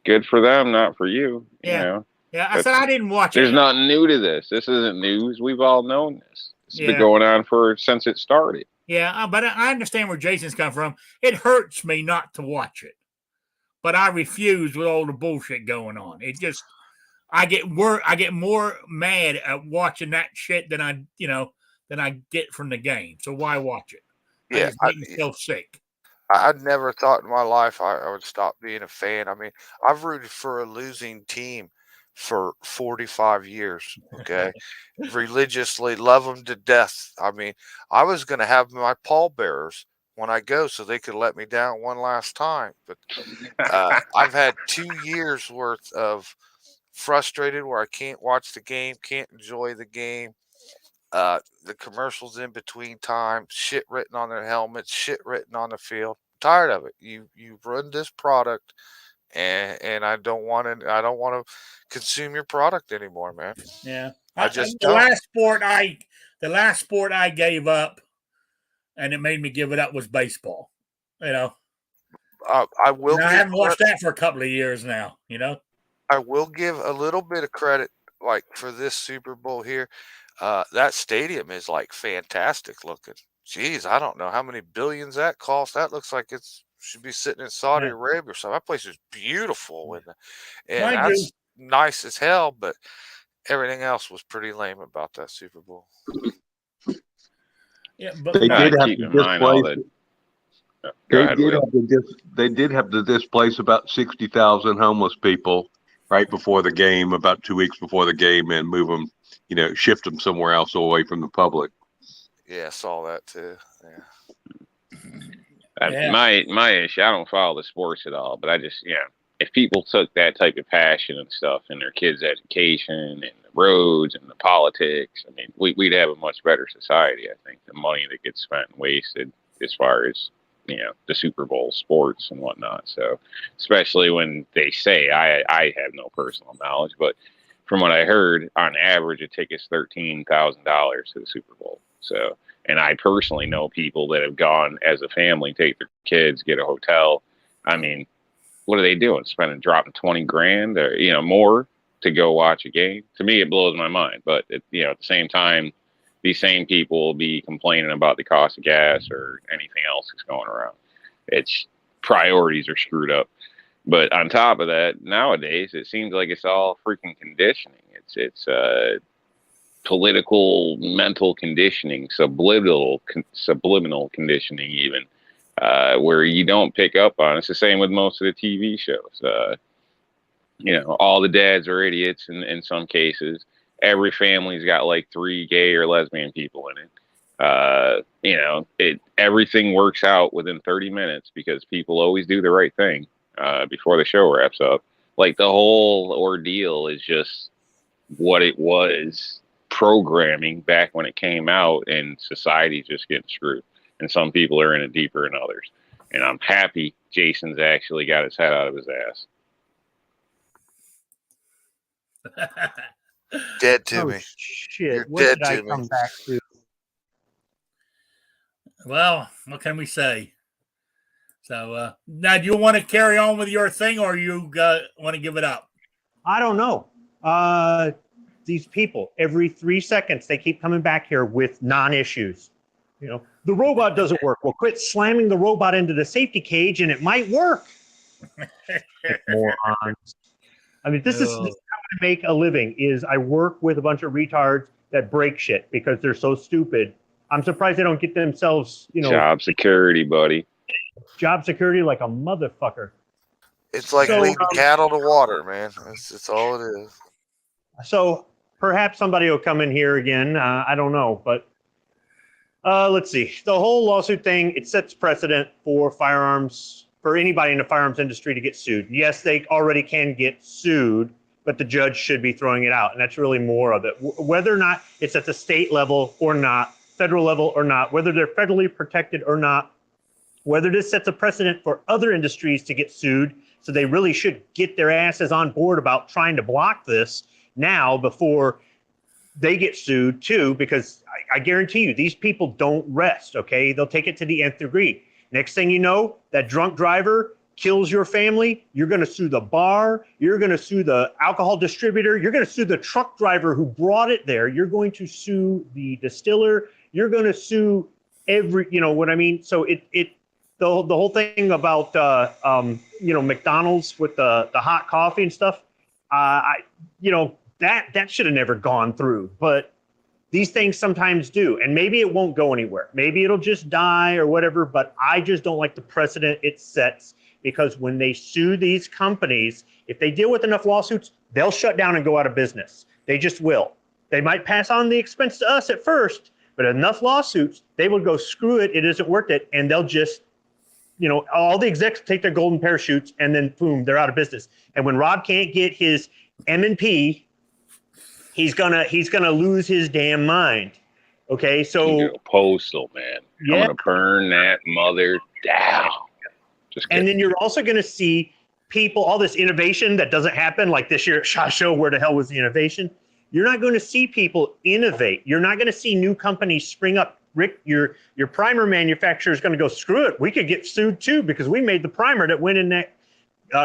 good for them, not for you. You know. Yeah, I said I didn't watch There's it. nothing new to this. This isn't news. We've all known this. It's been Yeah. going on since it started. Yeah, but I understand where Jason's come from. It hurts me not to watch it, but I refuse with all the bullshit going on. It just, I get more mad at watching that shit than I get from the game. So why watch it? I Yeah, just make myself sick. I'd never thought in my life I would stop being a fan. I mean, I've rooted for a losing team for 45 years, okay? Religiously love them to death. I mean, I was going to have my pallbearers when I go so they could let me down one last time. But I've had 2 years worth of frustrated where I can't watch the game, can't enjoy the game. The commercials in between time, shit written on their helmets, shit written on the field. Tired of it. You run this product, and I don't want to consume your product anymore, man. Yeah, I just the don't. last sport I gave up, and it made me give it up, was baseball. You know, I will. I haven't watched that for a couple of years now. I will give a little bit of credit, like for this Super Bowl here. That stadium is like fantastic looking. Jeez, I don't know how many billions that cost. That looks like should be sitting in Saudi Arabia or something. That place is beautiful, and that's nice as hell. But everything else was pretty lame about that Super Bowl. Yeah, but they did have keep to in mind all displace. that. They did have to displace about 60,000 homeless people right before the game, about 2 weeks before the game, and move them, shift them somewhere else away from the public. Yeah, I saw that too. Yeah. My issue, I don't follow the sports at all, but I just, if people took that type of passion and stuff in their kids' education and the roads and the politics, I mean, we'd have a much better society. I think the money that gets spent and wasted as far as the Super Bowl sports and whatnot. So, especially when they say, I have no personal knowledge, but from what I heard, on average, a ticket's $13,000 to the Super Bowl. So, and I personally know people that have gone as a family, take their kids, get a hotel. I mean, what are they doing? Dropping 20 grand or, more to go watch a game? To me, it blows my mind. But, at the same time, these same people will be complaining about the cost of gas or anything else that's going around. It's priorities are screwed up. But on top of that, nowadays, it seems like it's all freaking conditioning. It's political, mental conditioning, subliminal conditioning, even where you don't pick up on. It's the same with most of the TV shows. All the dads are idiots in some cases. Every family's got like 3 gay or lesbian people in it. Everything works out within 30 minutes because people always do the right thing before the show wraps up. Like the whole ordeal is just what it was programming back when it came out, and society's just getting screwed. And some people are in it deeper than others. And I'm happy Jason's actually got his head out of his ass. Dead to me. Shit. You're what dead did I to me. come back to? Well, what can we say? So now, do you want to carry on with your thing, or you want to give it up? I don't know. These people, every 3 seconds, they keep coming back here with non-issues. The robot doesn't work. Well, quit slamming the robot into the safety cage, and it might work. Morons. I mean, this is how I make a living. Is I work with a bunch of retards that break shit because they're so stupid. I'm surprised they don't get themselves, job security, buddy. Job security like a motherfucker. It's like leading cattle to water, man. That's all it is. So perhaps somebody will come in here again. I don't know, but let's see. The whole lawsuit thing, it sets precedent for firearms, for anybody in the firearms industry to get sued. Yes, they already can get sued, but the judge should be throwing it out. And that's really more of it. Whether or not it's at the state level or not, federal level or not, whether they're federally protected or not, whether this sets a precedent for other industries to get sued. So they really should get their asses on board about trying to block this now before they get sued too, because I guarantee you, these people don't rest, okay? They'll take it to the nth degree. Next thing you know, that drunk driver kills your family. You're going to sue the bar. You're going to sue the alcohol distributor. You're going to sue the truck driver who brought it there. You're going to sue the distiller. You're going to sue every, what I mean? So the whole thing about, McDonald's with the hot coffee and stuff, that should have never gone through, but these things sometimes do. And maybe it won't go anywhere. Maybe it'll just die or whatever, but I just don't like the precedent it sets, because when they sue these companies, if they deal with enough lawsuits, they'll shut down and go out of business. They just will. They might pass on the expense to us at first, but enough lawsuits, they will go, screw it, it isn't worth it. And they'll just, all the execs take their golden parachutes and then boom, they're out of business. And when Rob can't get his M&P, he's gonna lose his damn mind. Okay, so postal, man. Yeah. I'm gonna burn that mother down. Just kidding. And then you're also gonna see people, all this innovation that doesn't happen, like this year at SHOT Show, where the hell was the innovation? You're not going to see people innovate. You're not going to see new companies spring up. Rick, your primer manufacturer is going to go, screw it. We could get sued too because we made the primer that went in that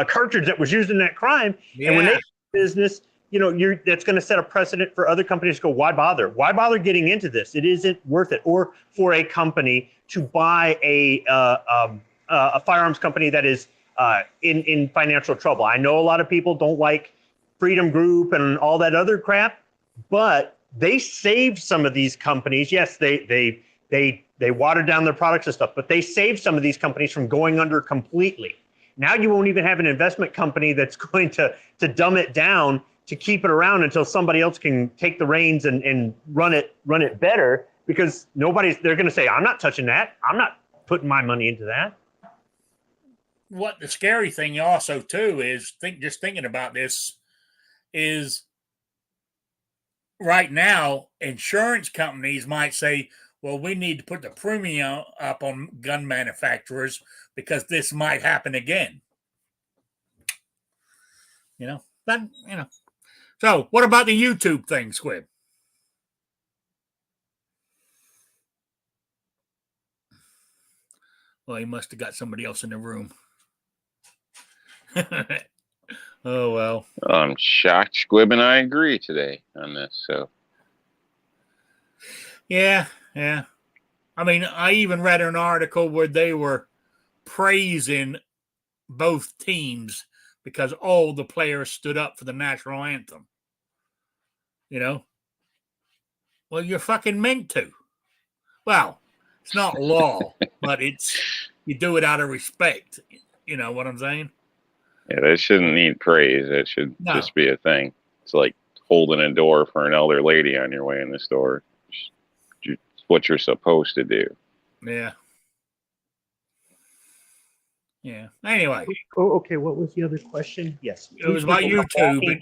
cartridge that was used in that crime. Yeah. And when they business, that's going to set a precedent for other companies to go, why bother? Why bother getting into this? It isn't worth it. Or for a company to buy a firearms company that is in financial trouble. I know a lot of people don't like Freedom Group and all that other crap, but they saved some of these companies. Yes, they watered down their products and stuff, but they saved some of these companies from going under completely. Now you won't even have an investment company that's going to dumb it down to keep it around until somebody else can take the reins and run it better, because they're going to say, I'm not touching that. I'm not putting my money into that. What the scary thing also too is just thinking about this is right now insurance companies might say, well, we need to put the premium up on gun manufacturers because this might happen again. So what about the YouTube thing, Squib? Well, he must have got somebody else in the room. Oh, well. I'm shocked Squib and I agree today on this. So Yeah. I mean, I even read an article where they were praising both teams because all the players stood up for the national anthem. Well, you're fucking meant to. Well, it's not law, but you do it out of respect. You know what I'm saying? yeah, that shouldn't need praise. That should just be a thing. It's like holding a door for an elder lady on your way in the store. It's what you're supposed to do. Yeah. Anyway. Oh, okay. What was the other question? Yes. It was about YouTube.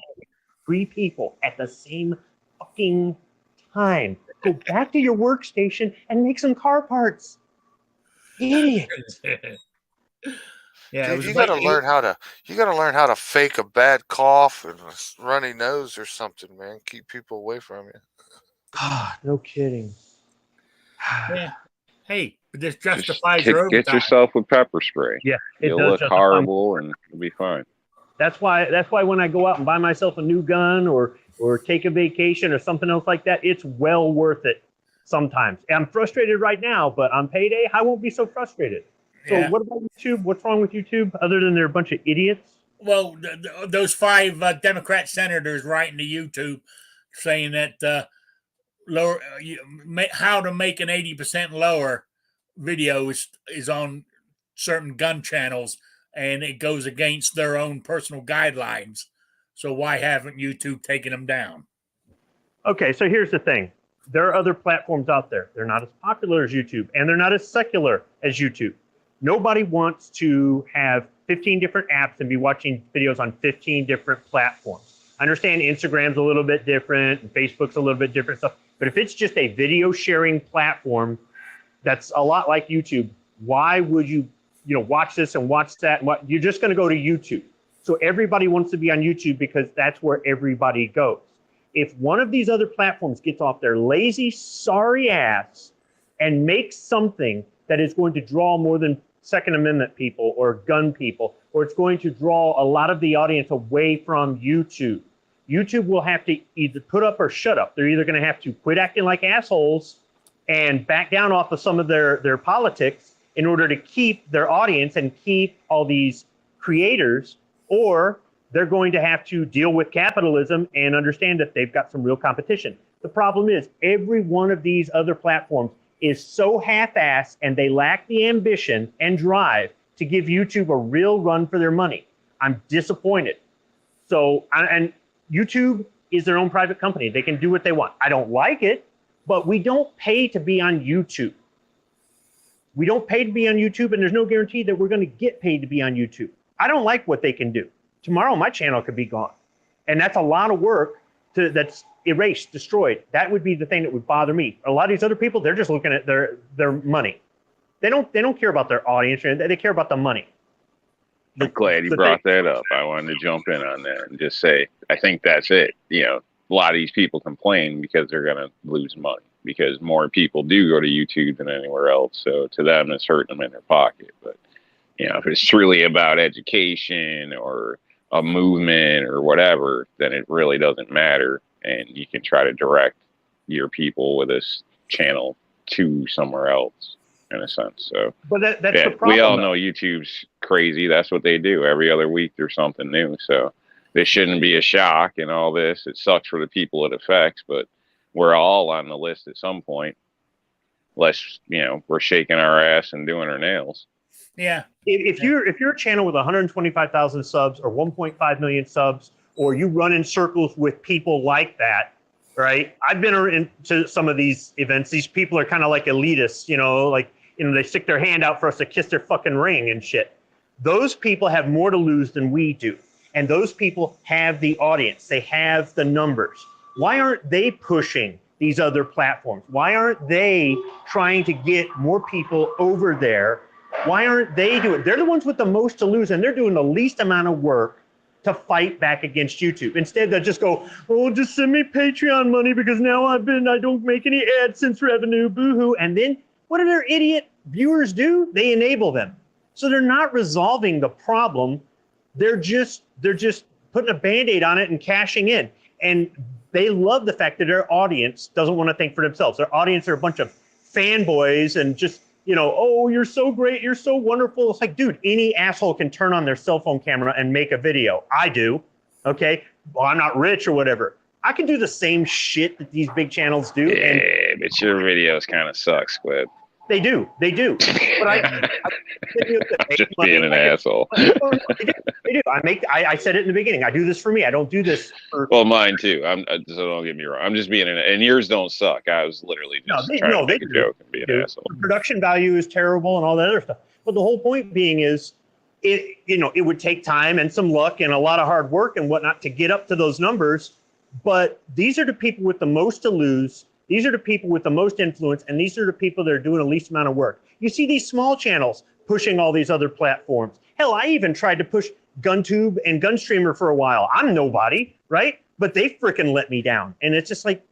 3 people at the same fucking time. Go back to your workstation and make some car parts. Idiot. Yeah, dude, you gotta learn how to fake a bad cough and a runny nose or something, man. Keep people away from you. God, no kidding. Yeah. Hey, this justifies your overtime. Get yourself with pepper spray. Yeah, you'll look horrible and you'll be fine. That's why when I go out and buy myself a new gun or take a vacation or something else like that, it's well worth it sometimes. I'm frustrated right now, but on payday, I won't be so frustrated. So what about YouTube? What's wrong with YouTube other than they're a bunch of idiots? Well, those 5 Democrat senators writing to YouTube saying that how to make an 80% lower video is on certain gun channels, and it goes against their own personal guidelines. So why haven't YouTube taken them down? Okay, so here's the thing. There are other platforms out there. They're not as popular as YouTube, and they're not as secular as YouTube. Nobody wants to have 15 different apps and be watching videos on 15 different platforms. I understand Instagram's a little bit different, and Facebook's a little bit different stuff, but if it's just a video sharing platform that's a lot like YouTube, why would you watch this and watch that? You're just going to go to YouTube. So everybody wants to be on YouTube because that's where everybody goes. If one of these other platforms gets off their lazy, sorry ass and makes something that is going to draw more than Second Amendment people or gun people, or it's going to draw a lot of the audience away from YouTube, YouTube will have to either put up or shut up. They're either going to have to quit acting like assholes and back down off of some of their politics in order to keep their audience and keep all these creators, or they're going to have to deal with capitalism and understand that they've got some real competition. The problem is every one of these other platforms is so half-assed, and they lack the ambition and drive to give YouTube a real run for their money. I'm disappointed. So, and YouTube is their own private company. They can do what they want. I don't like it, but we don't pay to be on YouTube. We don't pay to be on YouTube, and there's no guarantee that we're going to get paid to be on YouTube. I don't like what they can do. Tomorrow, my channel could be gone. And that's a lot of work that's erased, destroyed. That would be the thing that would bother me. A lot of these other people, they're just looking at their money. They don't care about their audience. They care about the money. I'm glad you brought that up. I wanted to jump in on that and just say, I think that's it. A lot of these people complain because they're going to lose money. because more people do go to YouTube than anywhere else. So to them, it's hurting them in their pocket. But if it's really about education or a movement or whatever, then it really doesn't matter, and you can try to direct your people with this channel to somewhere else, in a sense. So, but that's the problem. We all know YouTube's crazy. That's what they do. Every other week there's something new. So this shouldn't be a shock and all this. It sucks for the people it affects, but we're all on the list at some point. Unless, we're shaking our ass and doing our nails. Yeah. If you're a channel with 125,000 subs or 1.5 million subs, or you run in circles with people like that, right? I've been into some of these events. These people are kind of like elitists, they stick their hand out for us to kiss their fucking ring and shit. Those people have more to lose than we do. And those people have the audience. They have the numbers. Why aren't they pushing these other platforms? Why aren't they trying to get more people over there? Why aren't they doing it? They're the ones with the most to lose, and they're doing the least amount of work to fight back against YouTube. Instead, they'll just go, just send me Patreon money because now I don't make any AdSense revenue, boo-hoo. And then what do their idiot viewers do? They enable them. So they're not resolving the problem. They're just putting a Band-Aid on it and cashing in. And they love the fact that their audience doesn't want to think for themselves. Their audience are a bunch of fanboys and just, you're so great, you're so wonderful. It's like, dude, any asshole can turn on their cell phone camera and make a video. I do, okay? Well, I'm not rich or whatever. I can do the same shit that these big channels do. Yeah, but your videos kind of suck, Squid. They do. But I'm just being an asshole. They do. I said it in the beginning. I do this for me. I don't do this for. Well, mine too. So don't get me wrong. I'm just being and yours don't suck. I was literally just trying to make a joke and be an asshole. The production value is terrible and all that other stuff. But the whole point being is, it would take time and some luck and a lot of hard work and whatnot to get up to those numbers. But these are the people with the most to lose. These are the people with the most influence, and these are the people that are doing the least amount of work. You see these small channels pushing all these other platforms. Hell, I even tried to push GunTube and GunStreamer for a while. I'm nobody, right? But they freaking let me down. And it's just like,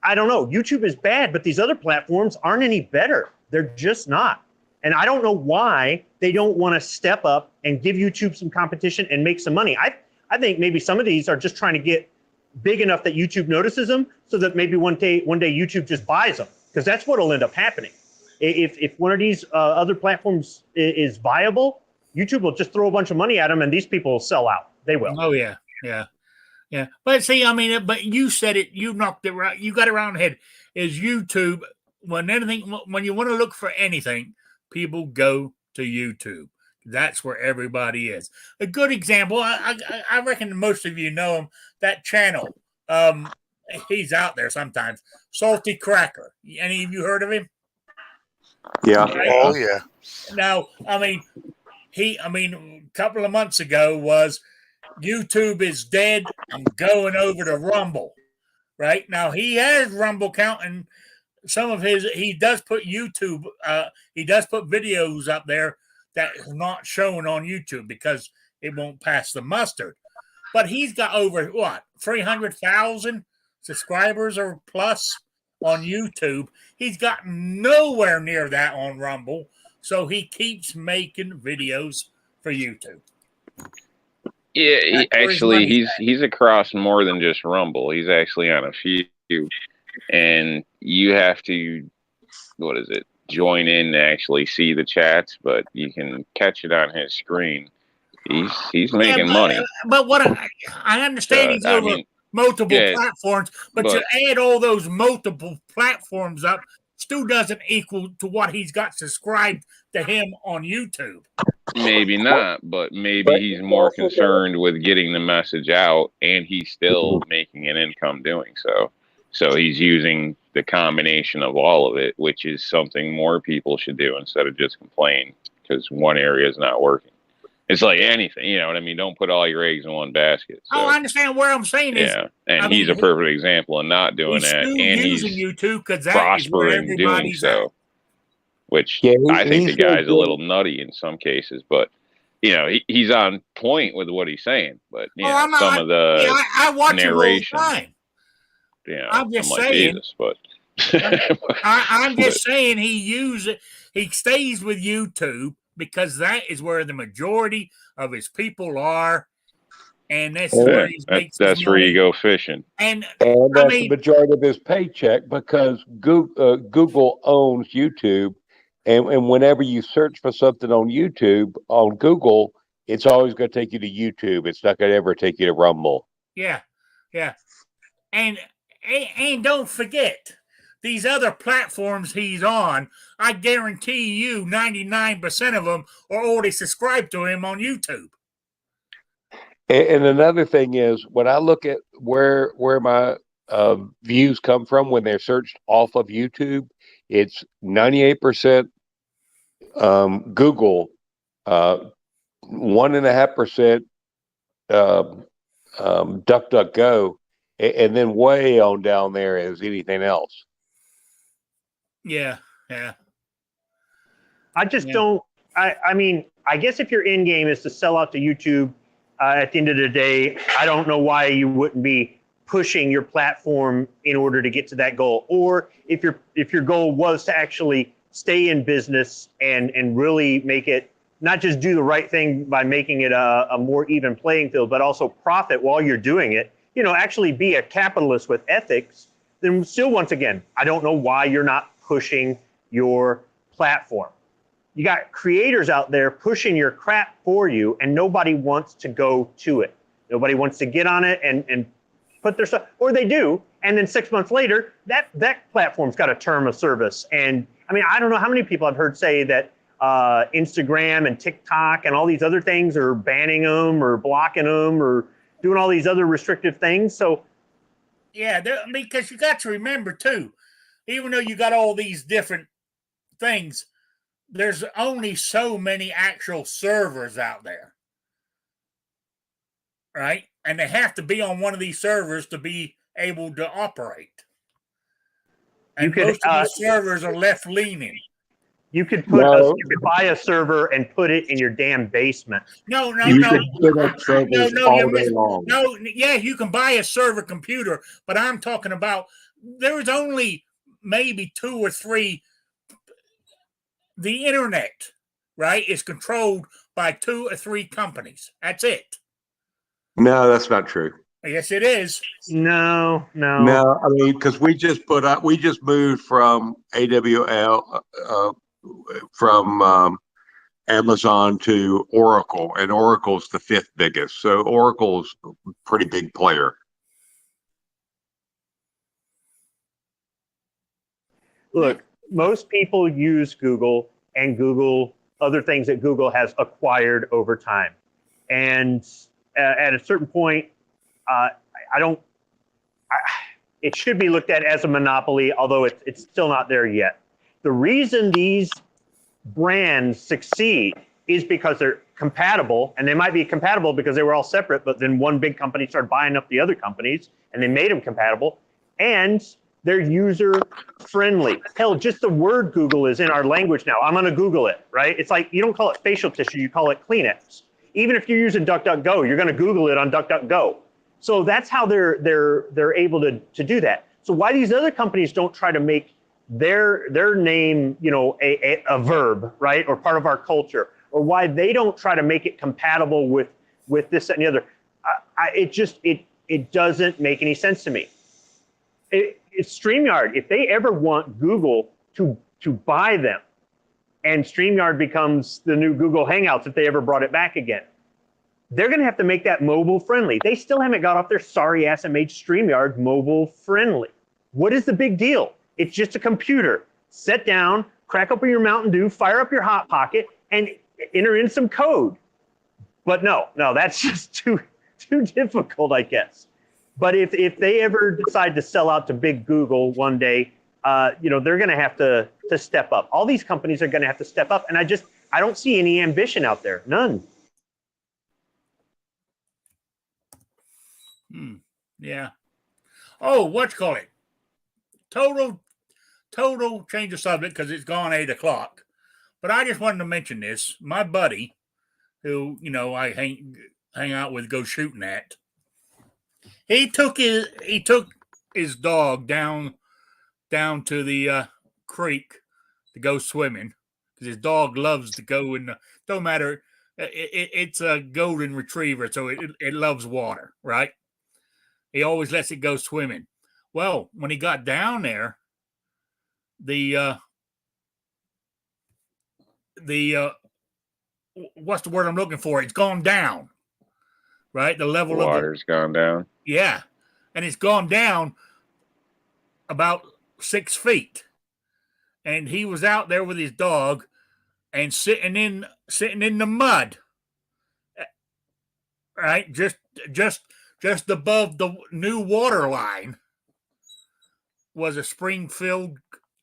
I don't know. YouTube is bad, but these other platforms aren't any better. They're just not. And I don't know why they don't want to step up and give YouTube some competition and make some money. I think maybe some of these are just trying to get big enough that YouTube notices them so that maybe one day YouTube just buys them, because that's what will end up happening. If one of these other platforms is viable, YouTube will just throw a bunch of money at them and these people will sell out. They will. Oh, yeah. But see, but you said it, you knocked it right. You got it around the head. Is YouTube, when you want to look for anything, people go to YouTube. That's where everybody is. A good example, I reckon most of you know him, that channel. He's out there sometimes. Salty Cracker. Any of you heard of him? Yeah. Right? Oh, yeah. Now, a couple of months ago was YouTube is dead. I'm going over to Rumble. Right? Now, he has Rumble count, and some of he does put YouTube, he does put videos up there that is not shown on YouTube because it won't pass the mustard. But he's got over 300,000 subscribers or plus on YouTube. He's got nowhere near that on Rumble, so he keeps making videos for YouTube. Yeah, he's across more than just Rumble. He's actually on a few, and you have to, join in to actually see the chats, but you can catch it on his screen. He's making money. But what I understand, he's over multiple platforms, but to add all those multiple platforms up still doesn't equal to what he's got subscribed to him on YouTube. Maybe not, but maybe he's more concerned with getting the message out, and he's still making an income doing so. So he's using the combination of all of it, which is something more people should do instead of just complain because one area is not working. It's like anything, you know what I mean? Don't put all your eggs in one basket. So, I understand where I'm saying is. Yeah, and he's a perfect example of not doing that. And he's YouTube because that prospering doing so. Which I think the guy's a little nutty in some cases, but he's on point with what he's saying. But some of the I watch narration, it all the time. I'm just saying. Jesus, but I'm just saying he stays with YouTube because that is where the majority of his people are, and that's where he makes his that's where money. you go fishing. And that's the majority of his paycheck because Google owns YouTube, and whenever you search for something on YouTube on Google, it's always going to take you to YouTube. It's not going to ever take you to Rumble. yeah, and don't forget these other platforms he's on. I guarantee you, 99% of them are already subscribed to him on YouTube. And another thing is when I look at where my views come from when they're searched off of YouTube, it's 98% Google, 1.5% DuckDuckGo, and then way on down there is anything else. Yeah. I just don't. I mean, I guess if your end game is to sell out to YouTube, at the end of the day, I don't know why you wouldn't be pushing your platform in order to get to that goal. Or if your goal was to actually stay in business and really make it, not just do the right thing by making it a more even playing field, but also profit while you're doing it, actually be a capitalist with ethics, then still, once again, I don't know why you're not pushing your platform. You got creators out there pushing your crap for you, and nobody wants to go to it. Nobody wants to get on it and put their stuff, or they do, and then 6 months later, that platform's got a term of service. And I mean, I don't know how many people I've heard say that Instagram and TikTok and all these other things are banning them or blocking them or doing all these other restrictive things. So, yeah, because you got to remember too, even though you got all these different things, there's only so many actual servers out there, right? And they have to be on one of these servers to be able to operate. And most of these servers are left-leaning. You could you could buy a server and put it in your damn basement. No. You can put up servers all day long. No, yeah, you can buy a server computer, but I'm talking about there's only maybe 2 or 3. The internet, right, is controlled by 2 or 3 companies. That's it. No, that's not true. Yes, it is. No. I mean, because we just moved from AWL, from Amazon to Oracle, and Oracle's the 5th biggest. So Oracle's a pretty big player. Look, most people use Google and Google, other things that Google has acquired over time. And at a certain point, it should be looked at as a monopoly, although it's still not there yet. The reason these brands succeed is because they're compatible, and they might be compatible because they were all separate, but then one big company started buying up the other companies and they made them compatible, and they're user friendly. Hell, just the word Google is in our language now. I'm going to Google it, right? It's like you don't call it facial tissue, you call it Kleenex. Even if you're using DuckDuckGo, you're going to Google it on DuckDuckGo. So that's how they're able to do that. So why these other companies don't try to make their name, a verb, right, or part of our culture, or why they don't try to make it compatible with this, that, and the other, it doesn't make any sense to me. It's StreamYard. If they ever want Google to buy them, and StreamYard becomes the new Google Hangouts, if they ever brought it back again, they're going to have to make that mobile friendly. They still haven't got off their sorry ass and made StreamYard mobile friendly. What is the big deal? It's just a computer. Sit down, crack open your Mountain Dew, fire up your Hot Pocket, and enter in some code. But no, that's just too difficult, I guess. But if they ever decide to sell out to big Google one day, they're going to have to step up. All these companies are going to have to step up, and I don't see any ambition out there. None. Yeah. Oh, what's call it? Total change of subject because it's gone 8 o'clock. But I just wanted to mention this. My buddy, who I hang out with, go shooting at. He took his dog down down to the creek to go swimming because his dog loves to go in. Don't matter. It's a golden retriever, so it loves water, right? He always lets it go swimming. Well, when he got down there, the what's the word I'm looking for? It's gone down, right? The level of the Water's gone down. yeah, and it's gone down about 6 feet, and he was out there with his dog and sitting in the mud, right? Just above the new water line was a Springfield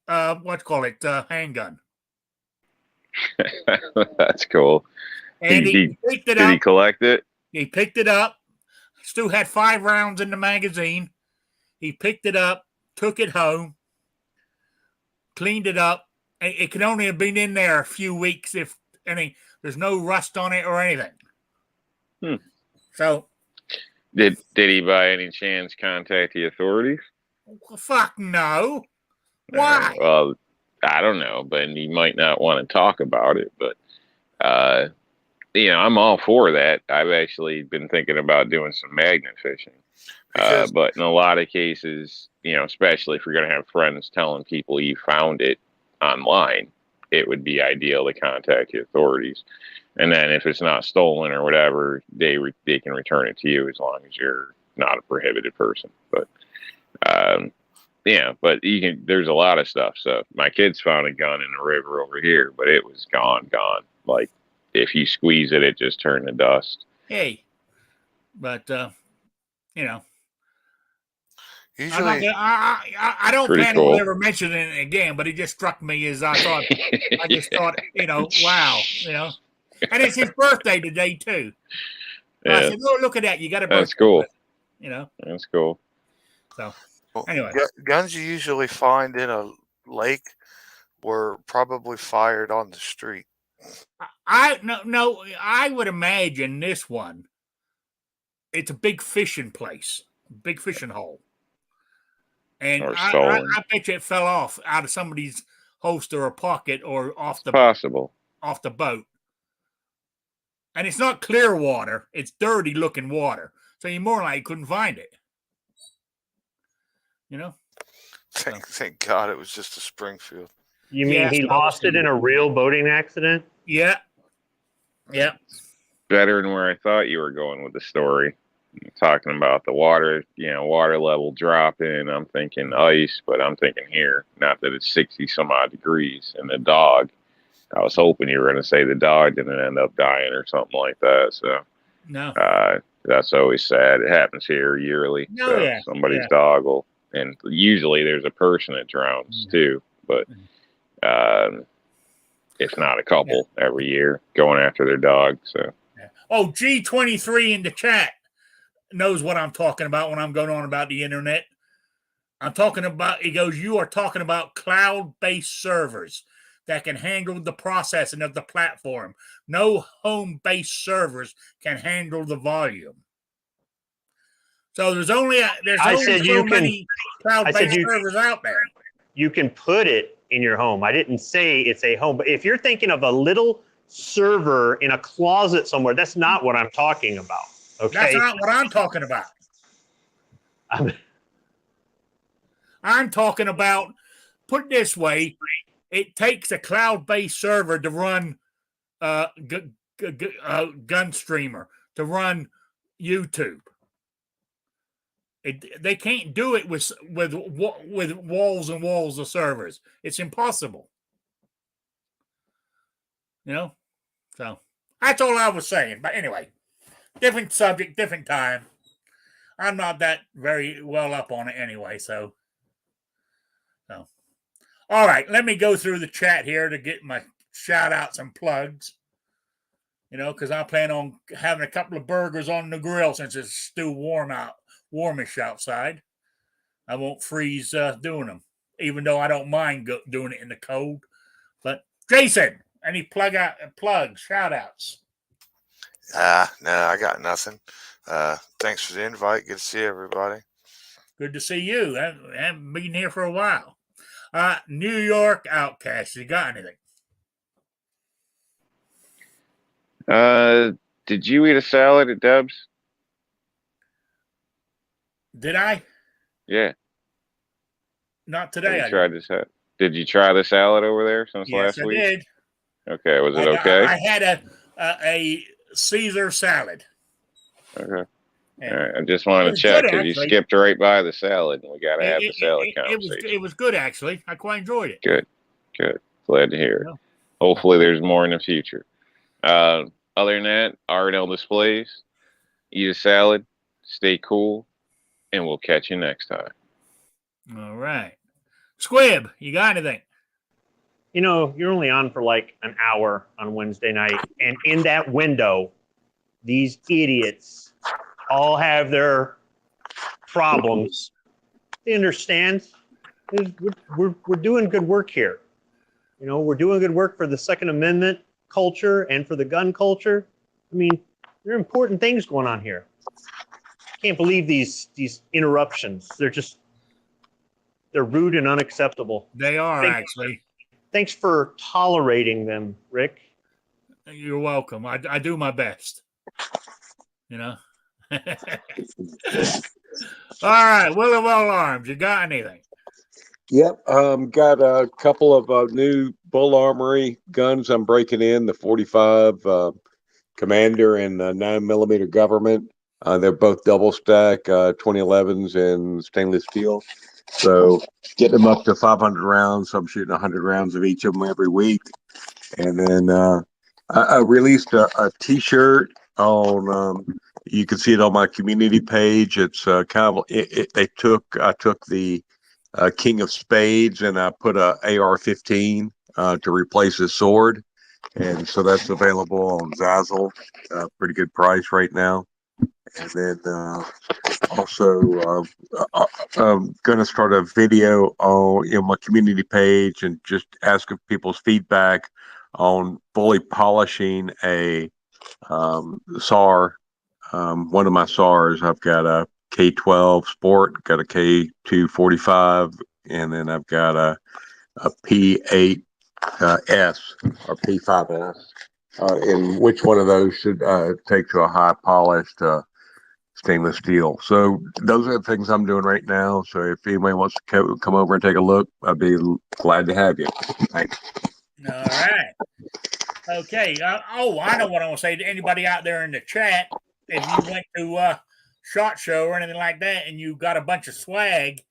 handgun. That's cool. And he picked it did up. he collect it? He picked it up. Stu had 5 rounds in the magazine. He picked it up, took it home, cleaned it up. It could only have been in there a few weeks if any. There's no rust on it or anything. So, Did he by any chance contact the authorities? well, fuck no. Why? Well, I don't know, but he might not want to talk about it. But I'm all for that. I've actually been thinking about doing some magnet fishing. But in a lot of cases, especially if you're going to have friends telling people you found it online, it would be ideal to contact the authorities. And then if it's not stolen or whatever, they can return it to you as long as you're not a prohibited person. But but there's a lot of stuff. So my kids found a gun in the river over here, but it was gone. Like if you squeeze it, it just turned to dust. Hey, but Usually, I don't plan on ever mentioning it again, but it just struck me as I thought. I just thought, wow, and it's his birthday today too. Yeah. I said, look at that, you got a birthday. That's cool. That's cool. So anyway, guns you usually find in a lake were probably fired on the street. I would imagine this one. It's a big fishing place, big fishing hole. And I bet you it fell off out of somebody's holster or pocket or off the boat. And it's not clear water; it's dirty looking water. So you more likely couldn't find it. Thank God it was just a Springfield. You mean he lost it in a real boating accident? Yeah. Better than where I thought you were going with the story. Talking about the water, water level dropping. I'm thinking ice, but I'm thinking here, not that it's 60 some odd degrees. And the dog, I was hoping you were going to say the dog didn't end up dying or something like that. So, no, that's always sad. It happens here yearly. Somebody's dog will, and usually there's a person that drowns too, but if not a couple every year going after their dog. So, oh, G23 in the chat knows what I'm talking about when I'm going on about the internet. I'm talking about, he goes, you are talking about cloud-based servers that can handle the processing of the platform. No home-based servers can handle the volume. So there's only so many cloud-based servers out there. You can put it in your home. I didn't say it's a home, but if you're thinking of a little server in a closet somewhere, that's not what I'm talking about. Okay. That's not what I'm talking about. I'm talking about, put it this way, it takes a cloud-based server to run Gunstreamer, to run YouTube. They can't do it with walls and walls of servers. It's impossible. So that's all I was saying. But anyway, different subject, different time. I'm not that very well up on it anyway, so. All right, let me go through the chat here to get my shout outs and plugs. Because I plan on having a couple of burgers on the grill since it's still warmish outside. I won't freeze doing them, even though I don't mind doing it in the cold. But Jason, any plugs, shout outs? No, I got nothing. Thanks for the invite. Good to see everybody. Good to see you. I haven't been here for a while. New York Outcast. You got anything? Did you eat a salad at Deb's? Did I? Yeah. Not Have today. you I tried didn't. this? Did you try the salad over there since Yes, last I week? did. Okay. Was it okay? I had a Caesar salad. Okay. And All right. I just it wanted to was good, check because you actually. skipped right by the salad, and we got to have the salad It conversation. was good, actually. I quite enjoyed it. Good. Good. Glad to hear it. No. Hopefully, there's more in the future. Other than that, R&L displays. Eat a salad. Stay cool, and we'll catch you next time. All right. Squib, you got anything? You know, you're only on for like an hour on Wednesday night. And in that window, these idiots all have their problems. They understand. We're doing good work here. You know, we're doing good work for the Second Amendment culture and for the gun culture. I mean, there are important things going on here. I can't believe these interruptions. They're rude and unacceptable. They are, actually. Thanks for tolerating them, Rick. You're welcome. I do my best. You know? All right. Will of All Arms, you got anything? Yep. Got a couple of new Bull Armory guns I'm breaking in, the 45 Commander and 9mm Government. They're both double stack 2011s and stainless steel. So get them up to 500 rounds. So I'm shooting 100 rounds of each of them every week. And then I released a T-shirt on. You can see it on my community page. It's kind of. I took the King of Spades and I put a AR-15 to replace his sword, and so that's available on Zazzle. Pretty good price right now. And then also I'm going to start a video on my community page and just ask people's feedback on fully polishing a SAR. One of my SARs, I've got a K12 Sport, got a K245, and then I've got a P8 S or P5S. And which one of those should take to a high polished stainless steel? So those are the things I'm doing right now. So if anybody wants to come over and take a look, I'd be glad to have you. Thanks. All right. Okay. I know what I want to say to anybody out there in the chat. If you went to SHOT Show or anything like that and you got a bunch of swag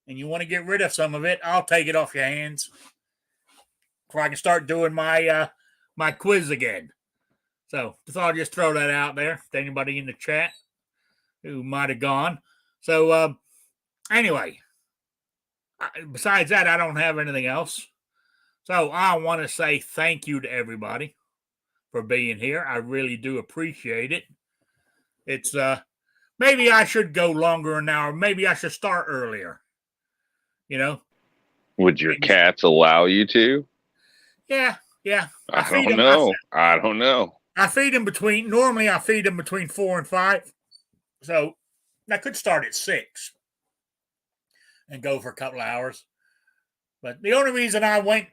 and you want to get rid of some of it, I'll take it off your hands before I can start doing my my quiz again. So I'll just throw that out there to anybody in the chat who might have gone. So anyway, besides that, I don't have anything else. So I want to say thank you to everybody for being here. I really do appreciate it. It's maybe I should go longer an hour. Maybe I should start earlier. You know? Would your cats allow you to? Yeah. I don't know. I don't know. I feed them normally I feed them between 4 and 5. So I could start at 6 and go for a couple of hours. But the only reason I went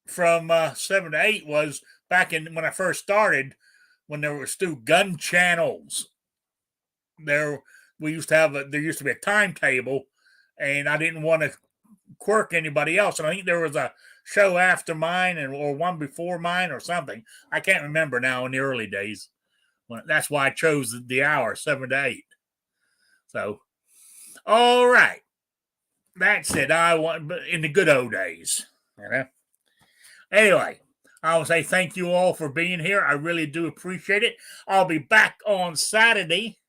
from 7 to 8 was back in when I first started, when there were still gun channels. There used to be a timetable, and I didn't want to quirk anybody else. And I think there was a show after mine or one before mine or something. I can't remember now in the early days. That's why I chose the hour, 7 to 8. So, all right. That's it. I want in the good old days. You know? Anyway, I will say thank you all for being here. I really do appreciate it. I'll be back on Saturday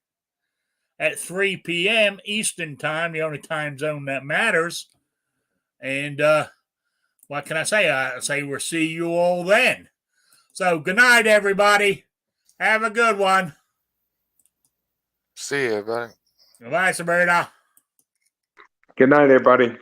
at 3 p.m. Eastern Time, the only time zone that matters. And what can I say? I say we'll see you all then. So good night, everybody. Have a good one. See you, everybody. Goodbye, Sabrina. Good night, everybody.